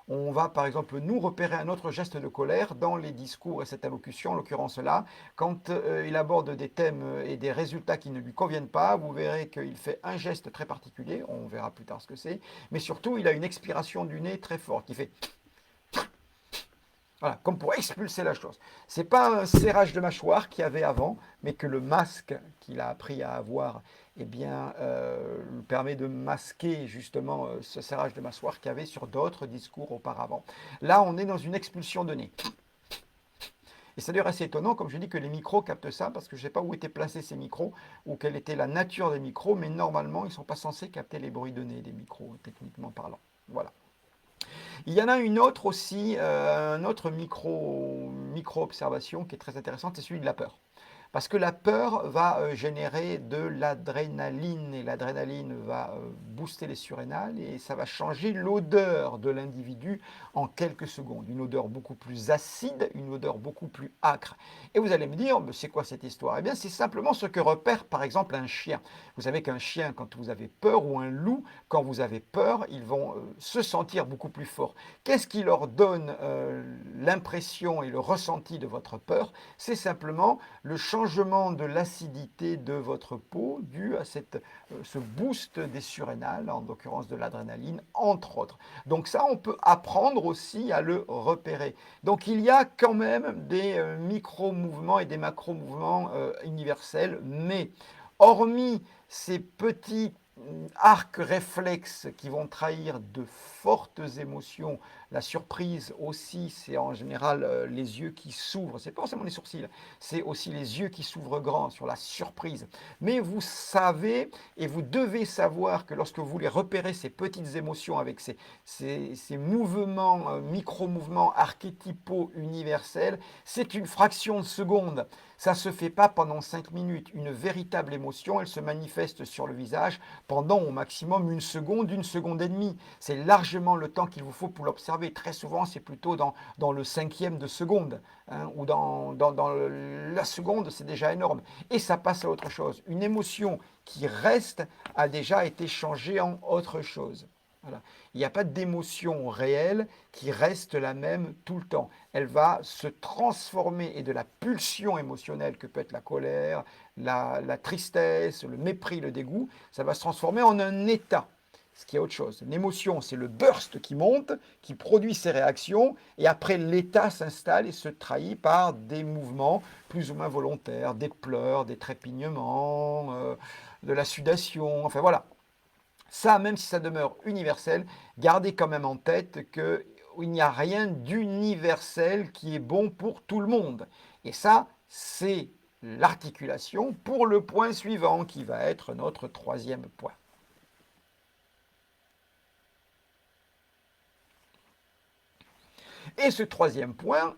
On va par exemple nous repérer un autre geste de colère dans les discours et cette allocution, en l'occurrence là, quand il aborde des thèmes et des résultats qui ne lui conviennent pas, vous verrez qu'il fait un geste très particulier, on verra plus tard ce que c'est, mais surtout il a une expiration du nez très forte qui fait voilà, comme pour expulser la chose. Ce n'est pas un serrage de mâchoire qu'il y avait avant, mais que le masque qu'il a appris à avoir eh bien, lui permet de masquer justement ce serrage de mâchoire qu'il y avait sur d'autres discours auparavant. Là, on est dans une expulsion de nez. Et c'est d'ailleurs assez étonnant, comme je dis, que les micros captent ça, parce que je ne sais pas où étaient placés ces micros, ou quelle était la nature des micros, mais normalement, ils ne sont pas censés capter les bruits de nez des micros, techniquement parlant. Voilà. Il y en a une autre aussi, un autre micro-observation qui est très intéressante, c'est celui de la peur. Parce que la peur va générer de l'adrénaline et l'adrénaline va booster les surrénales et ça va changer l'odeur de l'individu en quelques secondes. Une odeur beaucoup plus acide, une odeur beaucoup plus âcre. Et vous allez me dire, c'est quoi cette histoire? Eh bien, c'est simplement ce que repère par exemple un chien. Vous savez qu'un chien, quand vous avez peur, ou un loup, quand vous avez peur, ils vont se sentir beaucoup plus forts. Qu'est-ce qui leur donne l'impression et le ressenti de votre peur? C'est simplement le changement de l'acidité de votre peau dû à ce boost des surrénales, en l'occurrence de l'adrénaline, entre autres. Donc ça, on peut apprendre aussi à le repérer. Donc il y a quand même des micro-mouvements et des macro-mouvements universels, mais hormis ces petits arcs réflexes qui vont trahir de fortes émotions. La surprise aussi, c'est en général les yeux qui s'ouvrent. C'est pas forcément les sourcils, c'est aussi les yeux qui s'ouvrent grands sur la surprise. Mais vous savez et vous devez savoir que lorsque vous voulez repérer ces petites émotions avec ces mouvements, micro-mouvements archétypaux universels, c'est une fraction de seconde. Ça ne se fait pas pendant 5 minutes. Une véritable émotion, elle se manifeste sur le visage pendant au maximum une seconde et demie. C'est largement le temps qu'il vous faut pour l'observer. Très souvent, c'est plutôt dans le cinquième de seconde, hein, ou dans la seconde, c'est déjà énorme. Et ça passe à autre chose. Une émotion qui reste a déjà été changée en autre chose. Voilà. Il n'y a pas d'émotion réelle qui reste la même tout le temps. Elle va se transformer et de la pulsion émotionnelle que peut être la colère, la tristesse, le mépris, le dégoût, ça va se transformer en un état. Ce qui est autre chose. L'émotion, c'est le burst qui monte, qui produit ses réactions, et après l'état s'installe et se trahit par des mouvements plus ou moins volontaires, des pleurs, des trépignements, de la sudation, enfin voilà. Ça, même si ça demeure universel, gardez quand même en tête qu'il n'y a rien d'universel qui est bon pour tout le monde. Et ça, c'est l'articulation pour le point suivant, qui va être notre troisième point. Et ce troisième point,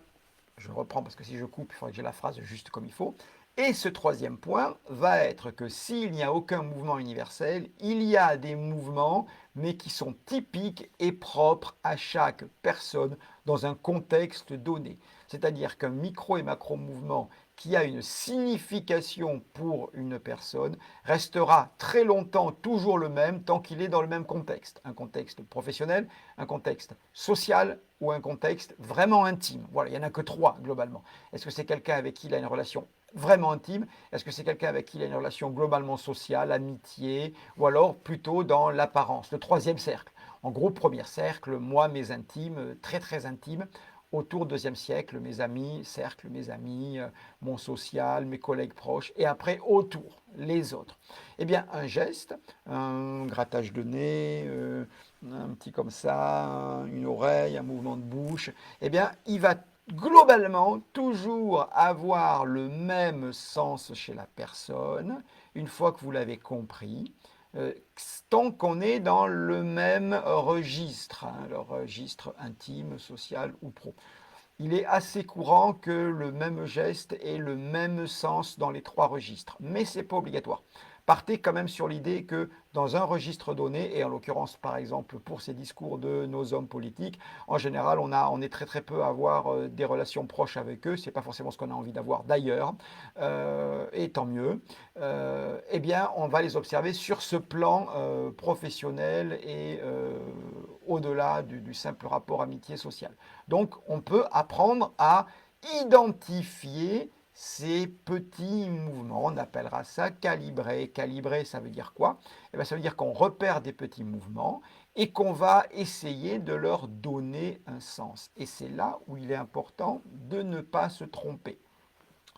je reprends parce que si je coupe, il faudrait que j'ai la phrase juste comme il faut. Et ce troisième point va être que s'il n'y a aucun mouvement universel, il y a des mouvements, mais qui sont typiques et propres à chaque personne dans un contexte donné. C'est-à-dire qu'un micro et macro mouvement qui a une signification pour une personne restera très longtemps toujours le même tant qu'il est dans le même contexte. Un contexte professionnel, un contexte social ou un contexte vraiment intime. Voilà, il n'y en a que trois globalement. Est-ce que c'est quelqu'un avec qui il a une relation vraiment intime? Est-ce que c'est quelqu'un avec qui il a une relation globalement sociale, amitié, ou alors plutôt dans l'apparence? Le troisième cercle. En gros, premier cercle, moi, mes intimes, très très intimes. Autour, deuxième siècle, mes amis, cercle, mes amis, mon social, mes collègues proches. Et après, autour, les autres. Eh bien, un geste, un grattage de nez, un petit comme ça, une oreille, un mouvement de bouche, eh bien, il va globalement toujours avoir le même sens chez la personne, une fois que vous l'avez compris, tant qu'on est dans le même registre, hein, le registre intime, social ou pro. il est assez courant que le même geste ait le même sens dans les trois registres, mais ce n'est pas obligatoire. Partez quand même sur l'idée que dans un registre donné, et en l'occurrence par exemple pour ces discours de nos hommes politiques, en général on est très très peu à avoir des relations proches avec eux, c'est pas forcément ce qu'on a envie d'avoir d'ailleurs, et tant mieux, eh bien on va les observer sur ce plan professionnel et au-delà du simple rapport amitié social. Donc on peut apprendre à identifier ces petits mouvements, on appellera ça calibrer. Calibrer, ça veut dire quoi? Eh bien, ça veut dire qu'on repère des petits mouvements et qu'on va essayer de leur donner un sens. Et c'est là où il est important de ne pas se tromper.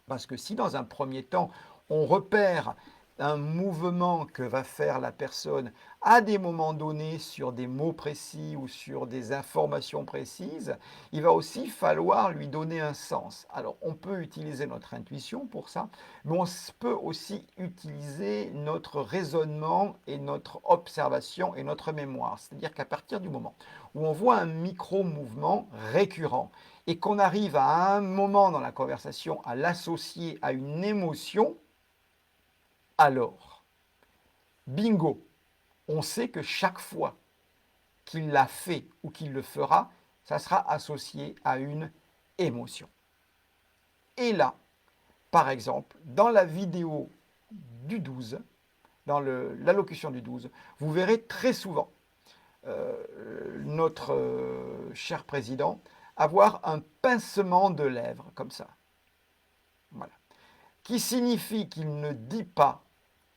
Parce que si dans un premier temps, on repère un mouvement que va faire la personne à des moments donnés sur des mots précis ou sur des informations précises, il va aussi falloir lui donner un sens. Alors, on peut utiliser notre intuition pour ça, mais on peut aussi utiliser notre raisonnement et notre observation et notre mémoire. C'est-à-dire qu'à partir du moment où on voit un micro-mouvement récurrent, et qu'on arrive à un moment dans la conversation à l'associer à une émotion, alors, bingo, on sait que chaque fois qu'il l'a fait ou qu'il le fera, ça sera associé à une émotion. Et là, par exemple, dans la vidéo du 12, dans l'allocution du 12, vous verrez très souvent notre cher président avoir un pincement de lèvres comme ça. Voilà. Qui signifie qu'il ne dit pas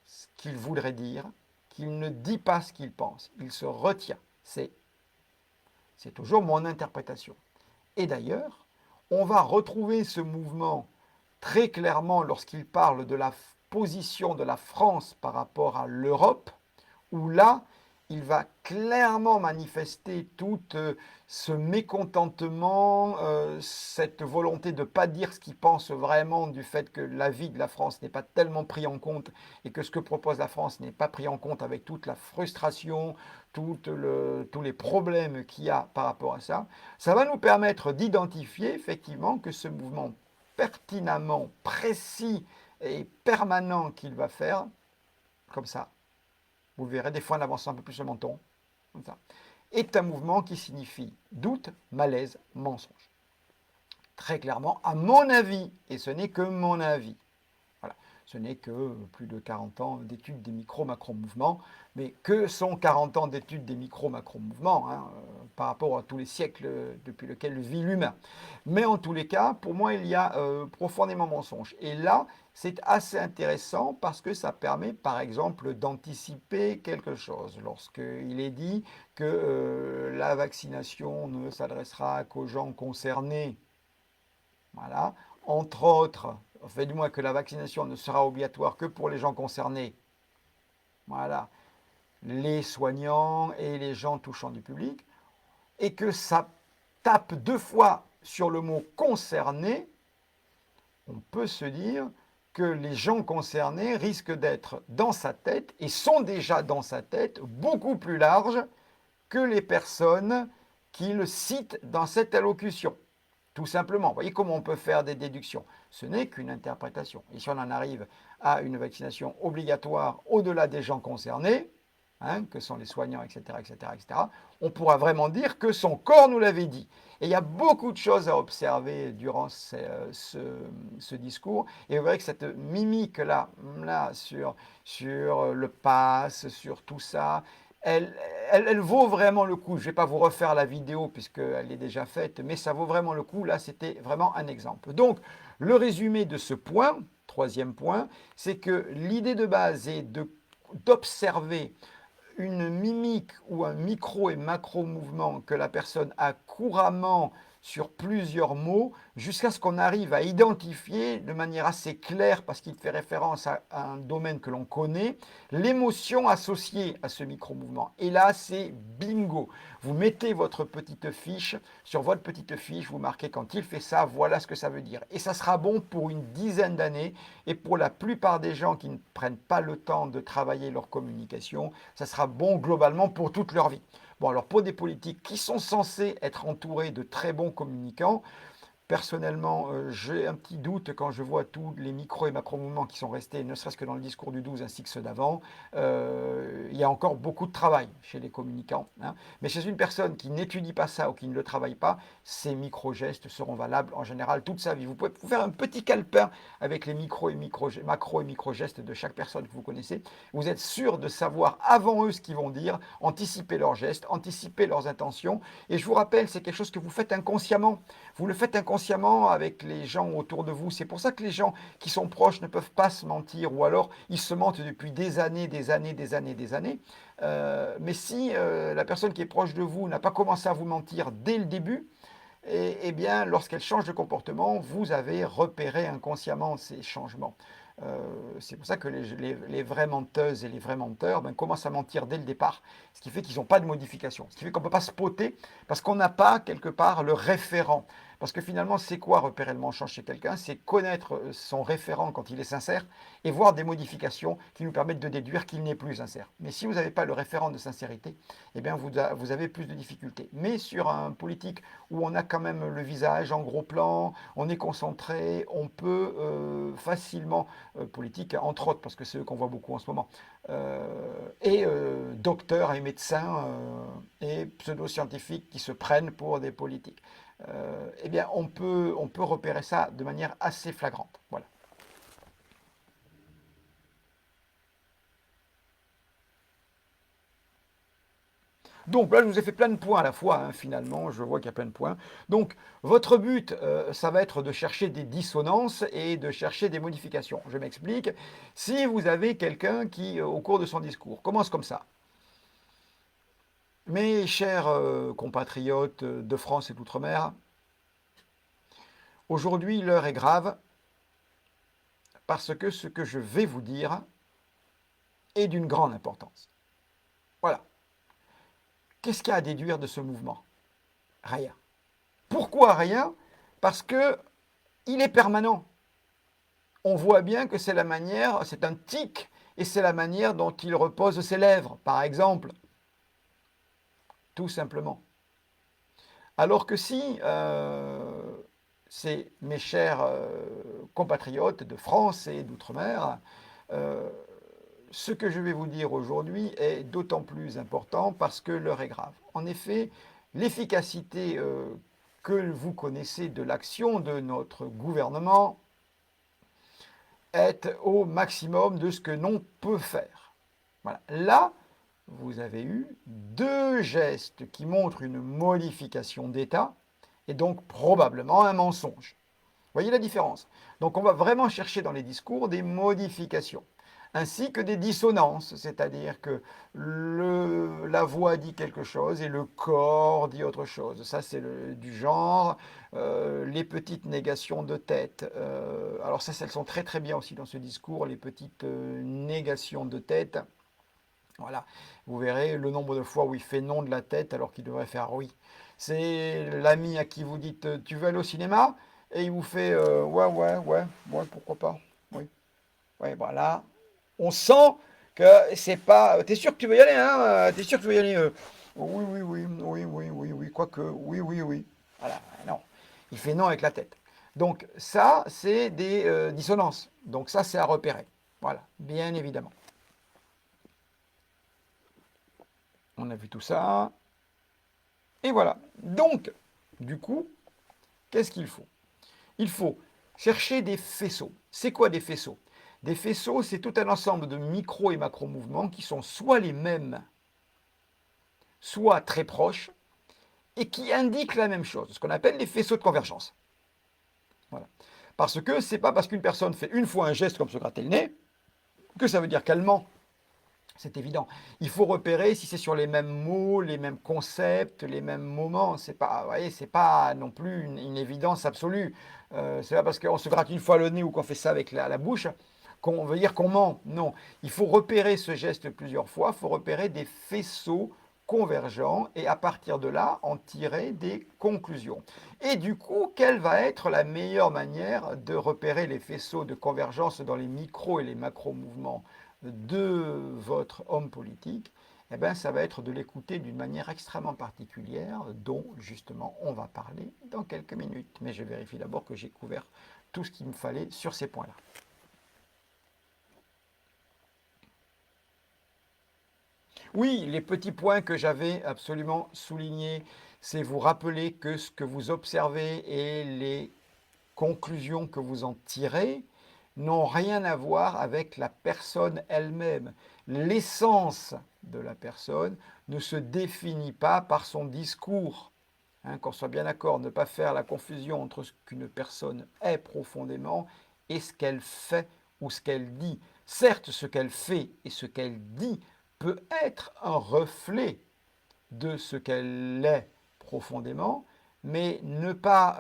ce qu'il voudrait dire, qu'il ne dit pas ce qu'il pense, il se retient. C'est toujours mon interprétation. Et d'ailleurs, on va retrouver ce mouvement très clairement lorsqu'il parle de la position de la France par rapport à l'Europe, où là, il va clairement manifester tout ce mécontentement, cette volonté de ne pas dire ce qu'il pense vraiment du fait que l'avis de la France n'est pas tellement pris en compte et que ce que propose la France n'est pas pris en compte avec toute la frustration, tous les problèmes qu'il y a par rapport à ça. Ça va nous permettre d'identifier effectivement que ce mouvement pertinemment précis et permanent qu'il va faire, comme ça, vous verrez des fois en avançant un peu plus le menton, comme ça, est un mouvement qui signifie doute, malaise, mensonge. Très clairement, à mon avis, et ce n'est que mon avis, voilà, ce n'est que plus de 40 ans d'études des micro-macro-mouvements, mais que sont 40 ans d'études des micro-macro-mouvements par rapport à tous les siècles depuis lesquels vit l'humain. Mais en tous les cas, pour moi, il y a profondément mensonge. Et là, c'est assez intéressant parce que ça permet, par exemple, d'anticiper quelque chose. Lorsqu'il est dit que la vaccination ne s'adressera qu'aux gens concernés, voilà, entre autres, fait du moins que la vaccination ne sera obligatoire que pour les gens concernés, voilà, les soignants et les gens touchant du public, et que ça tape 2 fois sur le mot concerné, on peut se dire que les gens concernés risquent d'être dans sa tête, et sont déjà dans sa tête, beaucoup plus larges que les personnes qu'il cite dans cette allocution. Tout simplement. Vous voyez comment on peut faire des déductions. Ce n'est qu'une interprétation. Et si on en arrive à une vaccination obligatoire au-delà des gens concernés, que sont les soignants, etc., etc., etc., on pourra vraiment dire que son corps nous l'avait dit. Et il y a beaucoup de choses à observer durant ce discours. Et vous verrez que cette mimique-là, sur le pass, sur tout ça, elle vaut vraiment le coup. Je ne vais pas vous refaire la vidéo puisqu'elle est déjà faite, mais ça vaut vraiment le coup. Là, c'était vraiment un exemple. Donc, le résumé de ce point, troisième point, c'est que l'idée de base est d'observer une mimique ou un micro et macro mouvement que la personne a couramment sur plusieurs mots, jusqu'à ce qu'on arrive à identifier de manière assez claire, parce qu'il fait référence à un domaine que l'on connaît, l'émotion associée à ce micro-mouvement. Et là, c'est bingo. Vous mettez votre petite fiche, sur votre petite fiche, vous marquez quand il fait ça, voilà ce que ça veut dire. Et ça sera bon pour une dizaine d'années, et pour la plupart des gens qui ne prennent pas le temps de travailler leur communication, ça sera bon globalement pour toute leur vie. Bon, alors pour des politiques qui sont censés être entourés de très bons communicants, Personnellement, j'ai un petit doute quand je vois tous les micro et macro-mouvements qui sont restés, ne serait-ce que dans le discours du 12 ainsi que ceux d'avant. Il y a encore beaucoup de travail chez les communicants, hein. Mais chez une personne qui n'étudie pas ça ou qui ne le travaille pas, ces micro-gestes seront valables en général toute sa vie. Vous pouvez faire un petit calepin avec les macro et micro-gestes de chaque personne que vous connaissez. Vous êtes sûr de savoir avant eux ce qu'ils vont dire, anticiper leurs gestes, anticiper leurs intentions. Et je vous rappelle, c'est quelque chose que vous faites inconsciemment. Vous le faites inconsciemment avec les gens autour de vous. C'est pour ça que les gens qui sont proches ne peuvent pas se mentir, ou alors ils se mentent depuis des années, des années, des années, des années. Mais si la personne qui est proche de vous n'a pas commencé à vous mentir dès le début, et bien, lorsqu'elle change de comportement, vous avez repéré inconsciemment ces changements. C'est pour ça que les vraies menteuses et les vrais menteurs commencent à mentir dès le départ, ce qui fait qu'ils n'ont pas de modification, ce qui fait qu'on ne peut pas spotter parce qu'on n'a pas quelque part le référent. Parce que finalement, c'est quoi repérer le mensonge chez quelqu'un? C'est connaître son référent quand il est sincère et voir des modifications qui nous permettent de déduire qu'il n'est plus sincère. Mais si vous n'avez pas le référent de sincérité, eh bien vous avez plus de difficultés. Mais sur un politique où on a quand même le visage en gros plan, on est concentré, on peut facilement, politique entre autres, parce que c'est eux qu'on voit beaucoup en ce moment, docteurs et médecins et pseudo-scientifiques qui se prennent pour des politiques. Eh bien, on peut repérer ça de manière assez flagrante. Voilà. Donc là, je vous ai fait plein de points à la fois, hein, finalement, je vois qu'il y a plein de points. Donc, votre but, ça va être de chercher des dissonances et de chercher des modifications. Je m'explique. Si vous avez quelqu'un qui, au cours de son discours, commence comme ça. Mes chers compatriotes de France et d'outre-mer, aujourd'hui, l'heure est grave parce que ce que je vais vous dire est d'une grande importance. Voilà. Qu'est-ce qu'il y a à déduire de ce mouvement? Rien. Pourquoi rien? Parce que il est permanent. On voit bien que c'est la manière, c'est un tic, et c'est la manière dont il repose ses lèvres, par exemple. Tout simplement. Alors que si, c'est mes chers compatriotes de France et d'outre-mer, euh, ce que je vais vous dire aujourd'hui est d'autant plus important parce que l'heure est grave. En effet, l'efficacité que vous connaissez de l'action de notre gouvernement est au maximum de ce que l'on peut faire. Voilà. Là, vous avez eu deux gestes qui montrent une modification d'état et donc probablement un mensonge. Vous voyez la différence? Donc on va vraiment chercher dans les discours des modifications, ainsi que des dissonances, c'est-à-dire que la voix dit quelque chose et le corps dit autre chose. Ça, c'est du genre, les petites négations de tête. Alors ça, elles sont très très bien aussi dans ce discours, les petites négations de tête. Voilà, vous verrez le nombre de fois où il fait non de la tête alors qu'il devrait faire oui. C'est l'ami à qui vous dites tu veux aller au cinéma et il vous fait ouais, ouais, ouais, ouais, pourquoi pas. Oui, ouais, voilà. On sent que c'est pas. T'es sûr que tu veux y aller, hein? T'es sûr que tu veux y aller? Oui, oui, oui, oui, oui, oui, oui, quoique, oui, oui, oui. Voilà, non. Il fait non avec la tête. Donc ça, c'est des dissonances. Donc ça, c'est à repérer. Voilà, bien évidemment. On a vu tout ça. Et voilà. Donc, du coup, qu'est-ce qu'il faut? Il faut chercher des faisceaux. C'est quoi des faisceaux? Des faisceaux, c'est tout un ensemble de micro et macro mouvements qui sont soit les mêmes, soit très proches, et qui indiquent la même chose, ce qu'on appelle les faisceaux de convergence. Voilà. Parce que c'est pas parce qu'une personne fait une fois un geste comme se gratter le nez que ça veut dire qu'elle ment. C'est évident. Il faut repérer si c'est sur les mêmes mots, les mêmes concepts, les mêmes moments. C'est pas, vous voyez, c'est pas non plus une évidence absolue. C'est pas parce qu'on se gratte une fois le nez ou qu'on fait ça avec la bouche qu'on veut dire qu'on ment. Non. Il faut repérer ce geste plusieurs fois. Il faut repérer des faisceaux convergents et à partir de là, en tirer des conclusions. Et du coup, quelle va être la meilleure manière de repérer les faisceaux de convergence dans les micro et les macro mouvements de votre homme politique? eh ben, ça va être de l'écouter d'une manière extrêmement particulière, dont justement on va parler dans quelques minutes. Mais je vérifie d'abord que j'ai couvert tout ce qu'il me fallait sur ces points-là. Oui, les petits points que j'avais absolument soulignés, c'est vous rappeler que ce que vous observez et les conclusions que vous en tirez n'ont rien à voir avec la personne elle-même. L'essence de la personne ne se définit pas par son discours. Hein, qu'on soit bien d'accord, ne pas faire la confusion entre ce qu'une personne est profondément et ce qu'elle fait ou ce qu'elle dit. Certes, ce qu'elle fait et ce qu'elle dit peut être un reflet de ce qu'elle est profondément, mais ne pas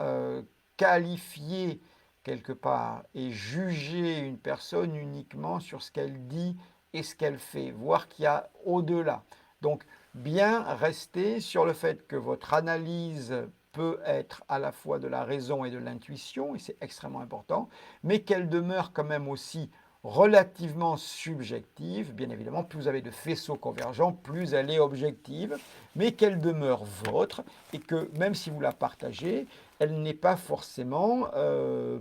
qualifier quelque part et juger une personne uniquement sur ce qu'elle dit et ce qu'elle fait, voir qu'il y a au-delà. Donc, bien rester sur le fait que votre analyse peut être à la fois de la raison et de l'intuition, et c'est extrêmement important, mais qu'elle demeure quand même aussi relativement subjective. Bien évidemment, plus vous avez de faisceaux convergents, plus elle est objective, mais qu'elle demeure vôtre et que même si vous la partagez, elle n'est pas forcément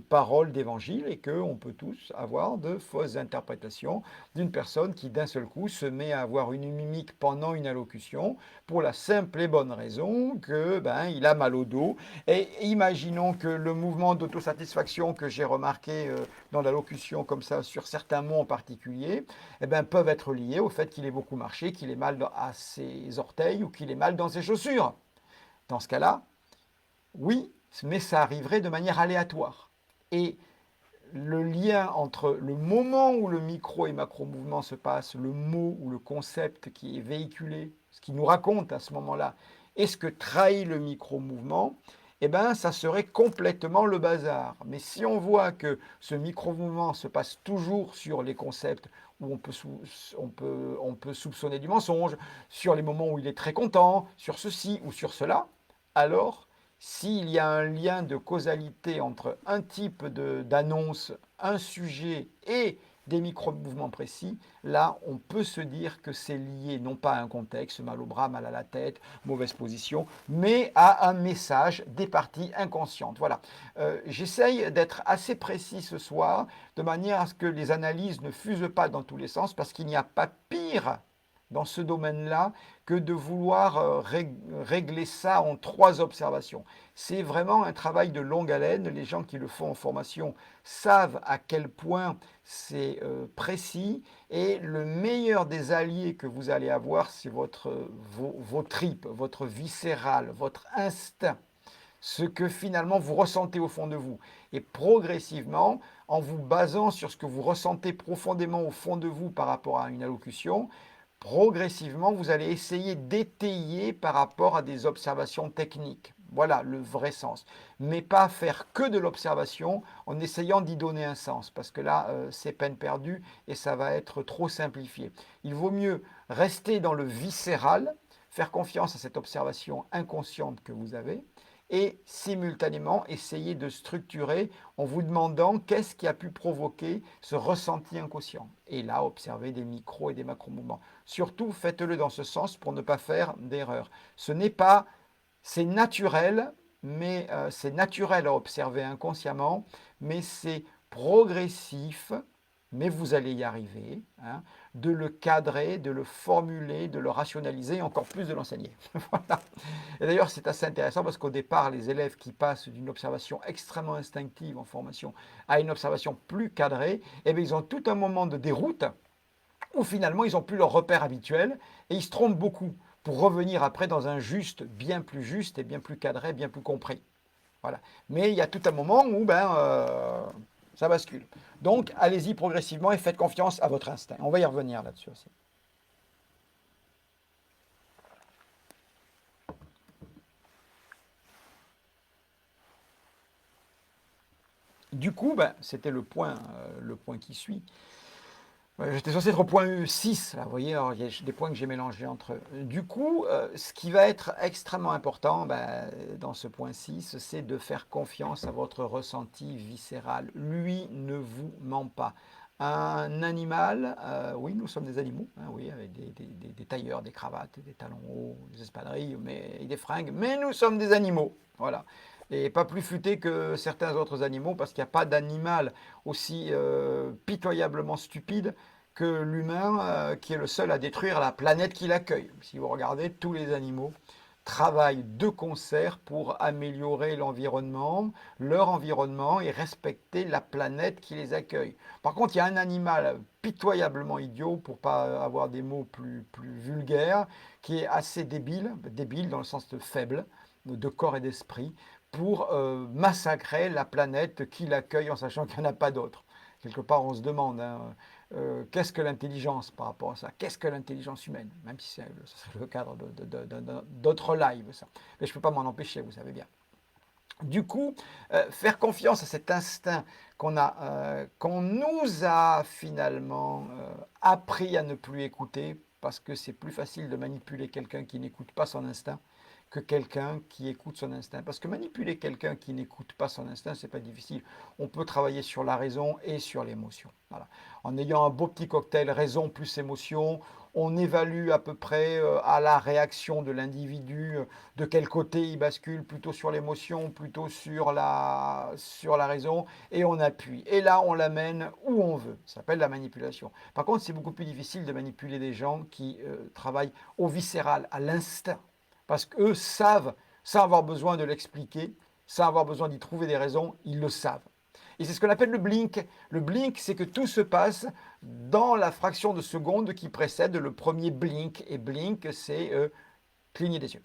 parole d'évangile et qu'on peut tous avoir de fausses interprétations d'une personne qui d'un seul coup se met à avoir une mimique pendant une allocution pour la simple et bonne raison que il a mal au dos. Et imaginons que le mouvement d'autosatisfaction que j'ai remarqué dans l'allocution comme ça sur certains mots en particulier, peuvent être liés au fait qu'il ait beaucoup marché, qu'il ait mal à ses orteils ou qu'il ait mal dans ses chaussures. Dans ce cas-là, oui, mais ça arriverait de manière aléatoire. Et le lien entre le moment où le micro et macro-mouvement se passent, le mot ou le concept qui est véhiculé, ce qui nous raconte à ce moment-là, et ce que trahit le micro-mouvement, ça serait complètement le bazar. Mais si on voit que ce micro-mouvement se passe toujours sur les concepts où on peut soupçonner du mensonge, sur les moments où il est très content, sur ceci ou sur cela, alors s'il y a un lien de causalité entre un type d'annonce, un sujet et des micro-mouvements précis, là, on peut se dire que c'est lié non pas à un contexte, mal au bras, mal à la tête, mauvaise position, mais à un message des parties inconscientes. Voilà. J'essaye d'être assez précis ce soir, de manière à ce que les analyses ne fusent pas dans tous les sens, parce qu'il n'y a pas pire dans ce domaine-là que de vouloir régler ça en 3 observations. C'est vraiment un travail de longue haleine. Les gens qui le font en formation savent à quel point c'est précis et le meilleur des alliés que vous allez avoir, c'est vos tripes, votre viscéral, votre instinct, ce que finalement vous ressentez au fond de vous. Et progressivement, en vous basant sur ce que vous ressentez profondément au fond de vous par rapport à une allocution, progressivement, vous allez essayer d'étayer par rapport à des observations techniques. Voilà le vrai sens. Mais pas faire que de l'observation en essayant d'y donner un sens, parce que là, c'est peine perdue et ça va être trop simplifié. Il vaut mieux rester dans le viscéral, faire confiance à cette observation inconsciente que vous avez, et simultanément essayer de structurer en vous demandant qu'est-ce qui a pu provoquer ce ressenti inconscient. Et là, observer des micros et des macro-mouvements. Surtout, faites-le dans ce sens pour ne pas faire d'erreur. Ce n'est pas, c'est naturel, mais c'est naturel à observer inconsciemment, mais c'est progressif, mais vous allez y arriver, hein, de le cadrer, de le formuler, de le rationaliser et encore plus de l'enseigner. Voilà. Et d'ailleurs, c'est assez intéressant parce qu'au départ, les élèves qui passent d'une observation extrêmement instinctive en formation à une observation plus cadrée, ils ont tout un moment de déroute où finalement, ils n'ont plus leur repère habituel et ils se trompent beaucoup pour revenir après dans un juste et bien plus cadré, bien plus compris. Voilà. Mais il y a tout un moment où ça bascule. Donc, allez-y progressivement et faites confiance à votre instinct. On va y revenir là-dessus aussi. Du coup, c'était le point qui suit. J'étais censé être au point 6, là, vous voyez, alors il y a des points que j'ai mélangés entre eux. Du coup, ce qui va être extrêmement important dans ce point 6, c'est de faire confiance à votre ressenti viscéral. Lui ne vous ment pas. Un animal, oui, nous sommes des animaux, hein, oui, avec des tailleurs, des cravates, des talons hauts, des espadrilles, mais, et des fringues, mais nous sommes des animaux, voilà. Et pas plus futés que certains autres animaux, parce qu'il n'y a pas d'animal aussi pitoyablement stupide que l'humain, qui est le seul à détruire la planète qu'il accueille. Si vous regardez, tous les animaux travaillent de concert pour améliorer l'environnement, leur environnement et respecter la planète qui les accueille. Par contre, il y a un animal pitoyablement idiot, pour pas avoir des mots plus vulgaires, qui est assez débile, débile dans le sens de faible, de corps et d'esprit, pour massacrer la planète qui l'accueille en sachant qu'il n'y en a pas d'autre. Quelque part, on se demande, hein, qu'est-ce que l'intelligence par rapport à ça? Qu'est-ce que l'intelligence humaine? Même si ce serait le cadre d'autres lives, ça. Mais je ne peux pas m'en empêcher, vous savez bien. Du coup, faire confiance à cet instinct qu'on nous a finalement appris à ne plus écouter, parce que c'est plus facile de manipuler quelqu'un qui n'écoute pas son instinct que quelqu'un qui écoute son instinct. Parce que manipuler quelqu'un qui n'écoute pas son instinct, c'est pas difficile. On peut travailler sur la raison et sur l'émotion. Voilà. En ayant un beau petit cocktail raison plus émotion, on évalue à peu près à la réaction de l'individu de quel côté il bascule, plutôt sur l'émotion, plutôt sur la raison, et on appuie. Et là, on l'amène où on veut. Ça s'appelle la manipulation. Par contre, c'est beaucoup plus difficile de manipuler des gens qui travaillent au viscéral, à l'instinct. Parce qu'eux savent, sans avoir besoin de l'expliquer, sans avoir besoin d'y trouver des raisons, ils le savent. Et c'est ce qu'on appelle le blink. Le blink, c'est que tout se passe dans la fraction de seconde qui précède le premier blink. Et blink, c'est cligner des yeux.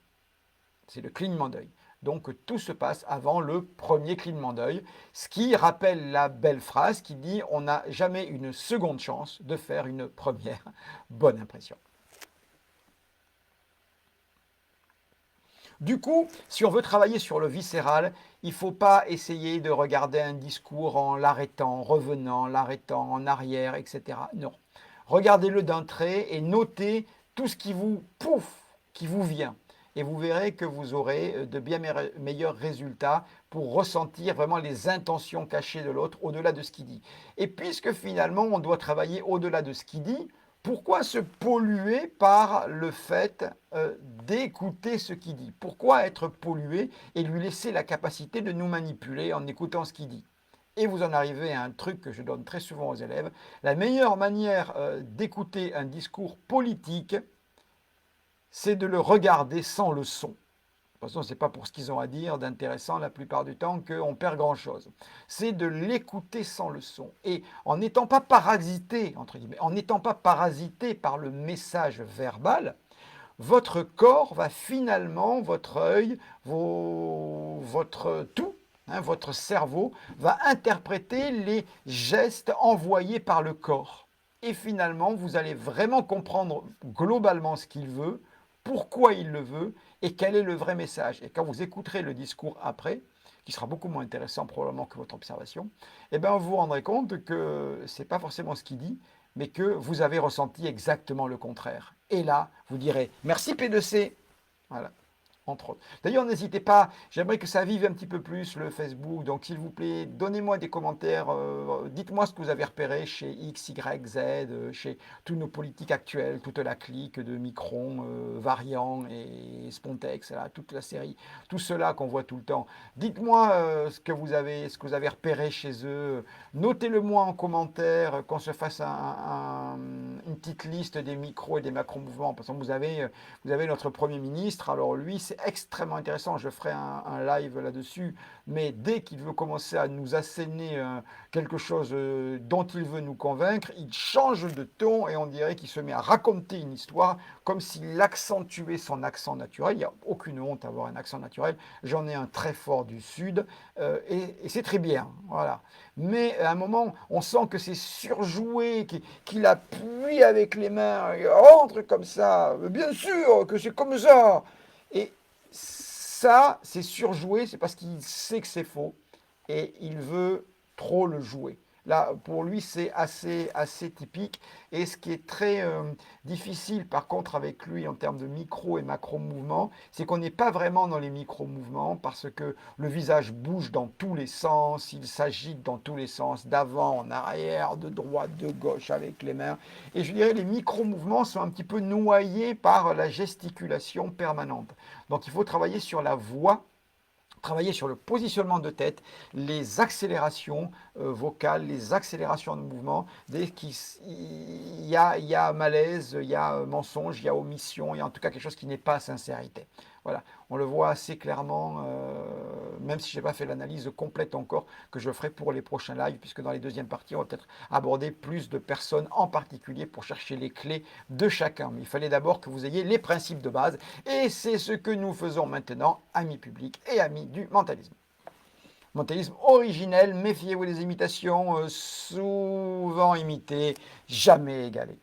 C'est le clignement d'œil. Donc tout se passe avant le premier clignement d'œil, ce qui rappelle la belle phrase qui dit « on n'a jamais une seconde chance de faire une première bonne impression ». Du coup, si on veut travailler sur le viscéral, il ne faut pas essayer de regarder un discours en l'arrêtant, revenant, l'arrêtant en arrière, etc. Non. Regardez-le d'un trait et notez tout ce qui vous, pouf, qui vous vient. Et vous verrez que vous aurez de bien meilleurs résultats pour ressentir vraiment les intentions cachées de l'autre au-delà de ce qu'il dit. Et puisque finalement on doit travailler au-delà de ce qu'il dit, pourquoi se polluer par le fait d'écouter ce qu'il dit? Pourquoi être pollué et lui laisser la capacité de nous manipuler en écoutant ce qu'il dit? Et vous en arrivez à un truc que je donne très souvent aux élèves. La meilleure manière d'écouter un discours politique, c'est de le regarder sans le son. De toute façon, ce n'est pas pour ce qu'ils ont à dire d'intéressant la plupart du temps qu'on perd grand-chose. C'est de l'écouter sans le son. Et en n'étant pas parasité, entre guillemets, en n'étant pas parasité par le message verbal, votre corps va finalement, votre œil, votre tout, hein, votre cerveau, va interpréter les gestes envoyés par le corps. Et finalement, vous allez vraiment comprendre globalement ce qu'il veut, pourquoi il le veut et quel est le vrai message. Et quand vous écouterez le discours après, qui sera beaucoup moins intéressant probablement que votre observation, eh bien vous vous rendrez compte que ce n'est pas forcément ce qu'il dit, mais que vous avez ressenti exactement le contraire. Et là, vous direz « Merci P2C ». Voilà, entre autres. D'ailleurs, n'hésitez pas, j'aimerais que ça vive un petit peu plus le Facebook, donc s'il vous plaît, donnez-moi des commentaires, dites-moi ce que vous avez repéré chez X, Y, Z, chez tous nos politiques actuels, toute la clique de Micron, Variant et Spontex, là, toute la série, tout cela qu'on voit tout le temps. Dites-moi ce que vous avez repéré chez eux, notez-le moi en commentaire, qu'on se fasse une petite liste des micros et des macro-mouvements, parce que vous avez notre Premier ministre, alors lui, c'est extrêmement intéressant, je ferai un live là-dessus, mais dès qu'il veut commencer à nous asséner quelque chose dont il veut nous convaincre, il change de ton et on dirait qu'il se met à raconter une histoire comme s'il accentuait son accent naturel. Il n'y a aucune honte à avoir un accent naturel, j'en ai un très fort du Sud et c'est très bien, voilà. Mais à un moment, on sent que c'est surjoué, qu'il appuie avec les mains, il rentre comme ça, bien sûr que c'est comme ça. Et ça, c'est surjoué, c'est parce qu'il sait que c'est faux et il veut trop le jouer. Là, pour lui, c'est assez typique. Et ce qui est très difficile, par contre, avec lui en termes de micro et macro mouvements, c'est qu'on n'est pas vraiment dans les micro mouvements parce que le visage bouge dans tous les sens, il s'agite dans tous les sens, d'avant, en arrière, de droite, de gauche avec les mains. Et je dirais les micro mouvements sont un petit peu noyés par la gesticulation permanente. Donc il faut travailler sur la voix, travailler sur le positionnement de tête, les accélérations vocales, les accélérations de mouvement. Dès qu'il y a malaise, il y a mensonge, il y a omission, il y a en tout cas quelque chose qui n'est pas sincérité. Voilà, on le voit assez clairement, même si je n'ai pas fait l'analyse complète encore, que je ferai pour les prochains lives, puisque dans les deuxièmes parties, on va peut-être aborder plus de personnes en particulier pour chercher les clés de chacun. Mais il fallait d'abord que vous ayez les principes de base, et c'est ce que nous faisons maintenant, amis publics et amis du mentalisme. Mentalisme originel, méfiez-vous des imitations, souvent imitées, jamais égalées.